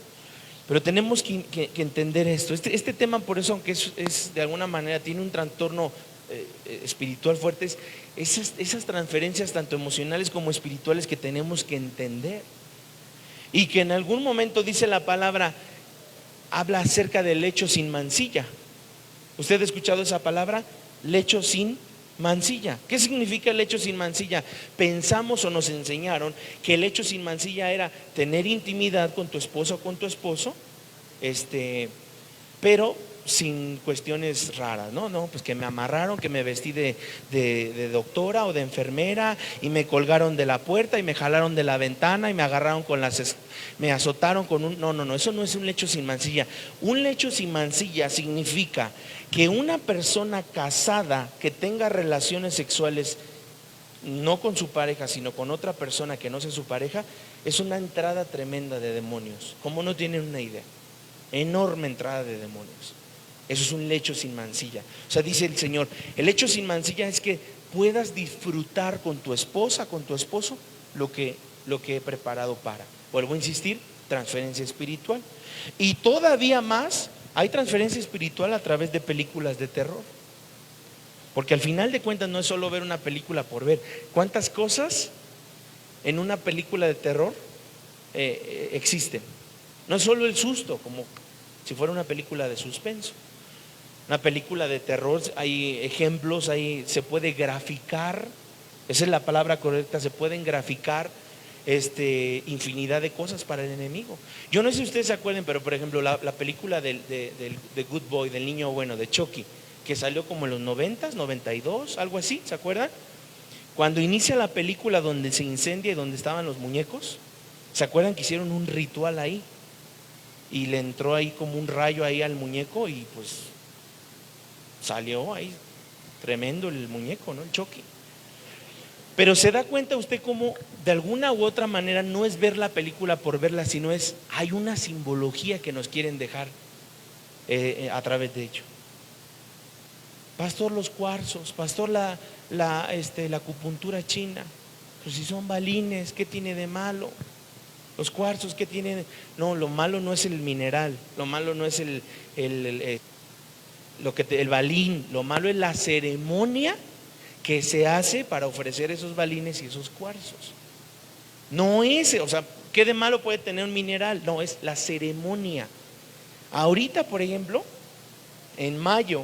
Pero tenemos que entender esto. Este tema, por eso, aunque es de alguna manera, tiene un trastorno espiritual fuerte, esas transferencias tanto emocionales como espirituales que tenemos que entender. Y que en algún momento dice la palabra, habla acerca del lecho sin mancilla. ¿Usted ha escuchado esa palabra? Lecho sin mancilla. ¿Qué significa el lecho sin mancilla? Pensamos o nos enseñaron que el lecho sin mancilla era tener intimidad con tu esposa o con tu esposo, pero sin cuestiones raras, ¿no? No, pues que me amarraron, que me vestí de doctora o de enfermera y me colgaron de la puerta y me jalaron de la ventana y me agarraron me azotaron con un... No, no, no, eso no es un lecho sin mancilla. Un lecho sin mancilla significa que una persona casada que tenga relaciones sexuales no con su pareja, sino con otra persona que no sea su pareja, es una entrada tremenda de demonios. Como no tienen una idea, enorme entrada de demonios. Eso es un lecho sin mancilla. O sea, dice el Señor, el lecho sin mancilla es que puedas disfrutar con tu esposa, con tu esposo, lo que he preparado para. Vuelvo a insistir, transferencia espiritual. Y todavía más, hay transferencia espiritual a través de películas de terror. Porque al final de cuentas no es solo ver una película por ver. ¿Cuántas cosas en una película de terror existen? No es solo el susto, como si fuera una película de suspenso. Una película de terror, hay ejemplos, se puede graficar, esa es la palabra correcta, se pueden graficar infinidad de cosas para el enemigo. Yo no sé si ustedes se acuerdan, pero por ejemplo la película de Good Boy, del niño bueno, de Chucky, que salió como en los 90s, 92, algo así, ¿se acuerdan? Cuando inicia la película donde se incendia y donde estaban los muñecos, ¿se acuerdan que hicieron un ritual ahí? Y le entró ahí como un rayo ahí al muñeco y pues salió ahí tremendo el muñeco, ¿no? El Chucky. Pero se da cuenta usted cómo de alguna u otra manera no es ver la película por verla, sino hay una simbología que nos quieren dejar a través de ello. Pastor, los cuarzos, pastor, la acupuntura china, pues si son balines, ¿qué tiene de malo? Los cuarzos, ¿qué tienen? No, lo malo no es el mineral, lo malo no es el balín, lo malo es la ceremonia que se hace para ofrecer esos balines y esos cuarzos. No es, o sea, ¿qué de malo puede tener un mineral? No, es la ceremonia. Ahorita, por ejemplo, en mayo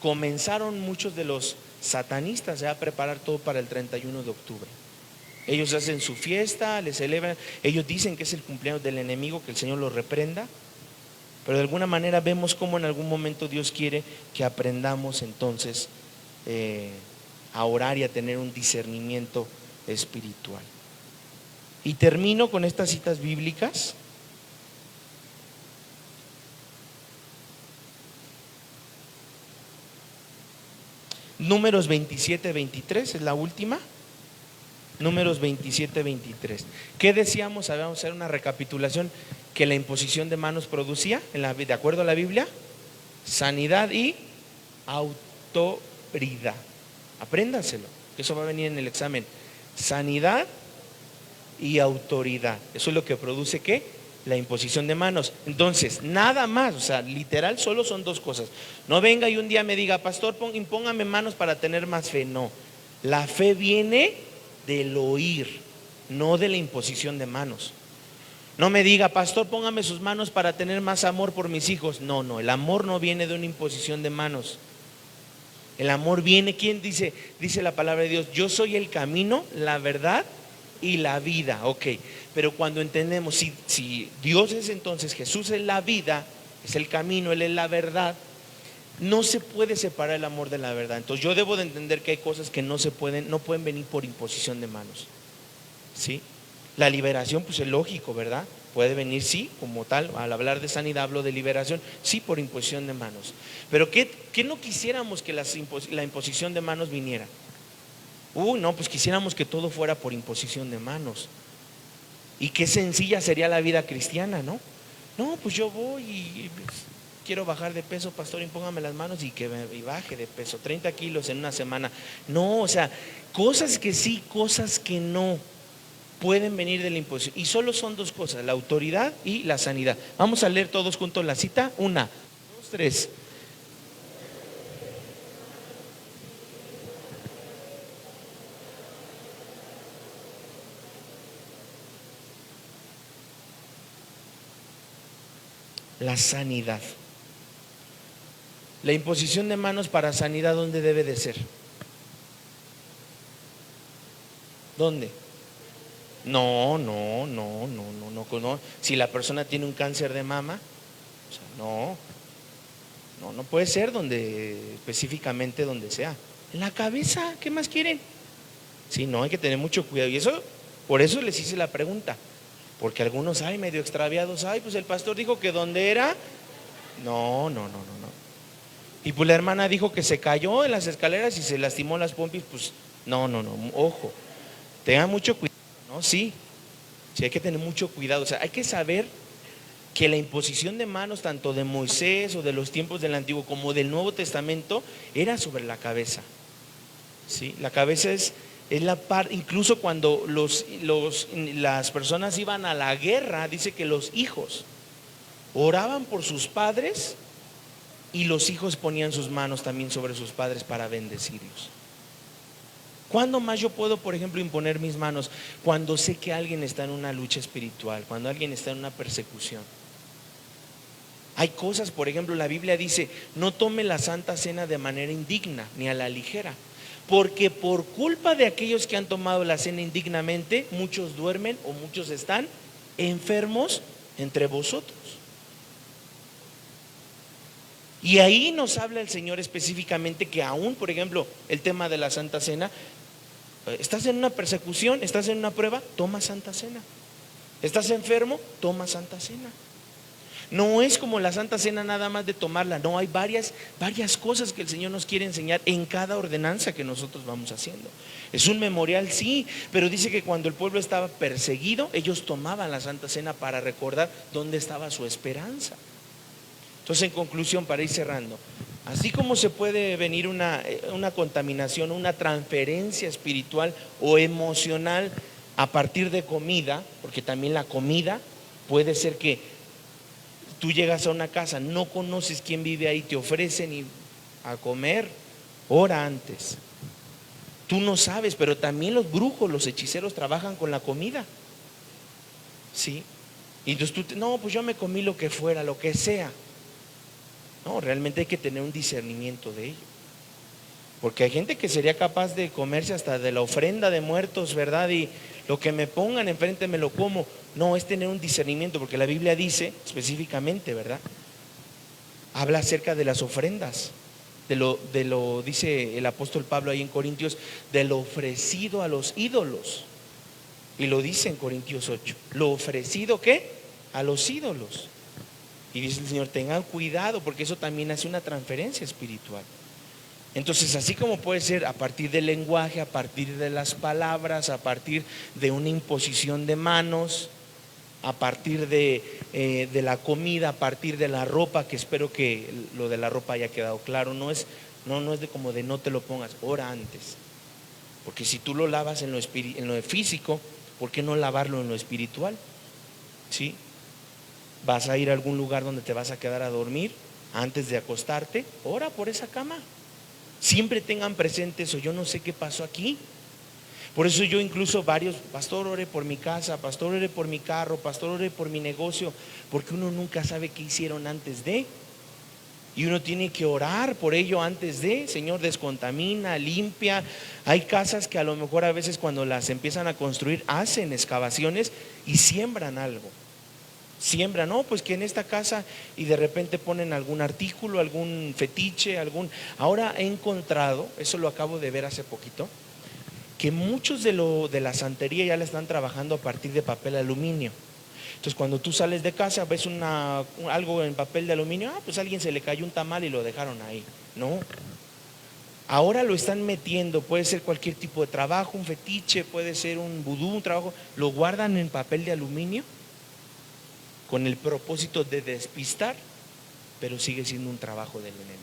comenzaron muchos de los satanistas a preparar todo para el 31 de octubre. Ellos hacen su fiesta, le celebran, ellos dicen que es el cumpleaños del enemigo, que el Señor lo reprenda. Pero de alguna manera vemos cómo en algún momento Dios quiere que aprendamos entonces a orar y a tener un discernimiento espiritual. Y termino con estas citas bíblicas. Números 27-23 es la última. Números 27-23. ¿Qué decíamos? Vamos a hacer una recapitulación. Que la imposición de manos producía, de acuerdo a la Biblia, sanidad y autoridad. Apréndanselo, que eso va a venir en el examen. Sanidad y autoridad. Eso es lo que produce ¿qué? La imposición de manos. Entonces, nada más, o sea, literal solo son dos cosas. No venga y un día me diga, pastor, impóngame manos para tener más fe. No, la fe viene del oír, no de la imposición de manos. No me diga, pastor, póngame sus manos para tener más amor por mis hijos. No, no, el amor no viene de una imposición de manos. El amor viene, ¿quién dice? Dice la palabra de Dios, yo soy el camino, la verdad y la vida. Ok, pero cuando entendemos, si Dios es entonces, Jesús es la vida, es el camino, Él es la verdad, no se puede separar el amor de la verdad. Entonces yo debo de entender que hay cosas que no pueden venir por imposición de manos. ¿Sí? La liberación, pues es lógico, ¿verdad? Puede venir, sí, como tal, al hablar de sanidad hablo de liberación, sí, por imposición de manos. Pero ¿qué no quisiéramos que la imposición de manos viniera? No, pues quisiéramos que todo fuera por imposición de manos. Y qué sencilla sería la vida cristiana, ¿no? No, pues yo voy y quiero bajar de peso, pastor, impóngame las manos y baje de peso, 30 kilos en una semana. No, o sea, cosas que sí, cosas que no pueden venir de la imposición. Y solo son dos cosas, la autoridad y la sanidad. Vamos a leer todos juntos la cita. 1, 2, 3. La sanidad. La imposición de manos para sanidad, ¿dónde debe de ser? ¿Dónde? No. Si la persona tiene un cáncer de mama, o sea, no puede ser donde, específicamente donde sea. En la cabeza, ¿qué más quieren? Sí, no, hay que tener mucho cuidado. Y eso, por eso les hice la pregunta. Porque algunos, medio extraviados, pues el pastor dijo que donde era. No. Y pues la hermana dijo que se cayó en las escaleras y se lastimó las pompis. Pues no, ojo. Tengan mucho cuidado, ¿no? Sí, hay que tener mucho cuidado. O sea, hay que saber que la imposición de manos, tanto de Moisés o de los tiempos del Antiguo como del Nuevo Testamento, era sobre la cabeza. ¿Sí? La cabeza es la parte, incluso cuando las personas iban a la guerra, dice que los hijos oraban por sus padres y los hijos ponían sus manos también sobre sus padres para bendecirlos. ¿Cuándo más yo puedo, por ejemplo, imponer mis manos? Cuando sé que alguien está en una lucha espiritual, cuando alguien está en una persecución. Hay cosas, por ejemplo, la Biblia dice, no tome la Santa Cena de manera indigna ni a la ligera, porque por culpa de aquellos que han tomado la cena indignamente, muchos duermen o muchos están enfermos entre vosotros. Y ahí nos habla el Señor específicamente que aún, por ejemplo, el tema de la Santa Cena, estás en una persecución, estás en una prueba, toma Santa Cena. Estás enfermo, toma Santa Cena. No es como la Santa Cena nada más de tomarla, no, hay varias cosas que el Señor nos quiere enseñar en cada ordenanza que nosotros vamos haciendo. Es un memorial, sí, pero dice que cuando el pueblo estaba perseguido, ellos tomaban la Santa Cena para recordar dónde estaba su esperanza. Entonces, en conclusión, para ir cerrando, así como se puede venir una contaminación, una transferencia espiritual o emocional a partir de comida, porque también la comida puede ser que tú llegas a una casa, no conoces quién vive ahí, te ofrecen a comer, hora antes. Tú no sabes, pero también los brujos, los hechiceros trabajan con la comida. ¿Sí? Y entonces pues yo me comí lo que fuera, lo que sea. No, realmente hay que tener un discernimiento de ello. Porque hay gente que sería capaz de comerse hasta de la ofrenda de muertos, ¿verdad? Y lo que me pongan enfrente me lo como. No, es tener un discernimiento, porque la Biblia dice específicamente, ¿verdad? Habla acerca de las ofrendas, de lo dice el apóstol Pablo ahí en Corintios, de lo ofrecido a los ídolos. Y lo dice en Corintios 8. ¿Lo ofrecido qué? A los ídolos. Y dice el Señor, tengan cuidado, porque eso también hace una transferencia espiritual. Entonces, así como puede ser a partir del lenguaje, a partir de las palabras, a partir de una imposición de manos, a partir de la comida, a partir de la ropa, que espero que lo de la ropa haya quedado claro. No es de como de no te lo pongas, ora antes. Porque si tú lo lavas en lo físico, ¿por qué no lavarlo en lo espiritual? ¿Sí? Vas a ir a algún lugar donde te vas a quedar a dormir, antes de acostarte, ora por esa cama. Siempre tengan presente eso. Yo no sé qué pasó aquí. Por eso yo incluso pastor, ore por mi casa, pastor, ore por mi carro, pastor, ore por mi negocio, porque uno nunca sabe qué hicieron antes de. Y uno tiene que orar por ello antes de. Señor, descontamina, limpia. Hay casas que a lo mejor a veces cuando las empiezan a construir hacen excavaciones y siembran algo. Siembran, pues que en esta casa, y de repente ponen algún artículo, algún fetiche, Ahora he encontrado, eso lo acabo de ver hace poquito, que muchos de la santería ya la están trabajando a partir de papel aluminio. Entonces cuando tú sales de casa ves algo en papel de aluminio, pues a alguien se le cayó un tamal y lo dejaron ahí. No, ahora lo están metiendo, puede ser cualquier tipo de trabajo, un fetiche, puede ser un vudú, un trabajo, lo guardan en papel de aluminio con el propósito de despistar, pero sigue siendo un trabajo del enemigo.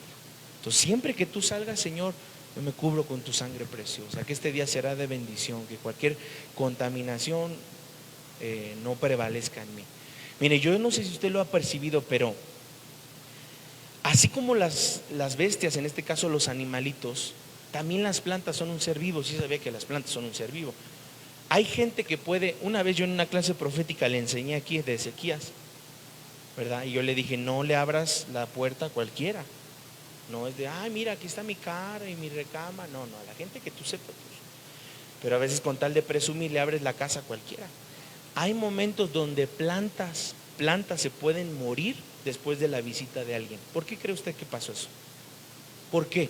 Entonces siempre que tú salgas, Señor, yo me cubro con tu sangre preciosa, que este día será de bendición, que cualquier contaminación no prevalezca en mí. Mire, yo no sé si usted lo ha percibido, pero así como las bestias, en este caso los animalitos, también las plantas son un ser vivo. Sí sabía que las plantas son un ser vivo. Hay gente que puede, una vez yo en una clase profética le enseñé aquí de Ezequías, ¿verdad? Y yo le dije, no le abras la puerta a cualquiera. No es de, ay, mira, aquí está mi cara y mi recama. No, no, a la gente que tú sepas. Pues. Pero a veces con tal de presumir le abres la casa a cualquiera. Hay momentos donde plantas se pueden morir después de la visita de alguien. ¿Por qué cree usted que pasó eso? ¿Por qué?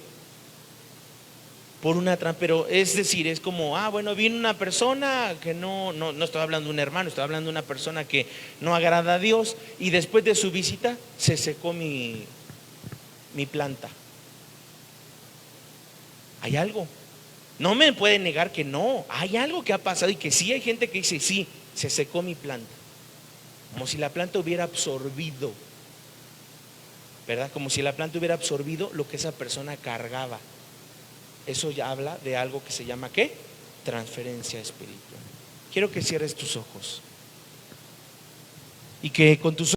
Por una trampa, pero es decir, es como, bueno, vino una persona que no estoy hablando de un hermano, estoy hablando de una persona que no agrada a Dios y después de su visita se secó mi planta. Hay algo. No me pueden negar que no, hay algo que ha pasado y que sí hay gente que dice, sí, se secó mi planta. Como si la planta hubiera absorbido, ¿verdad? Como si la planta hubiera absorbido lo que esa persona cargaba. Eso ya habla de algo que se llama ¿qué? Transferencia espiritual. Quiero que cierres tus ojos y que con tus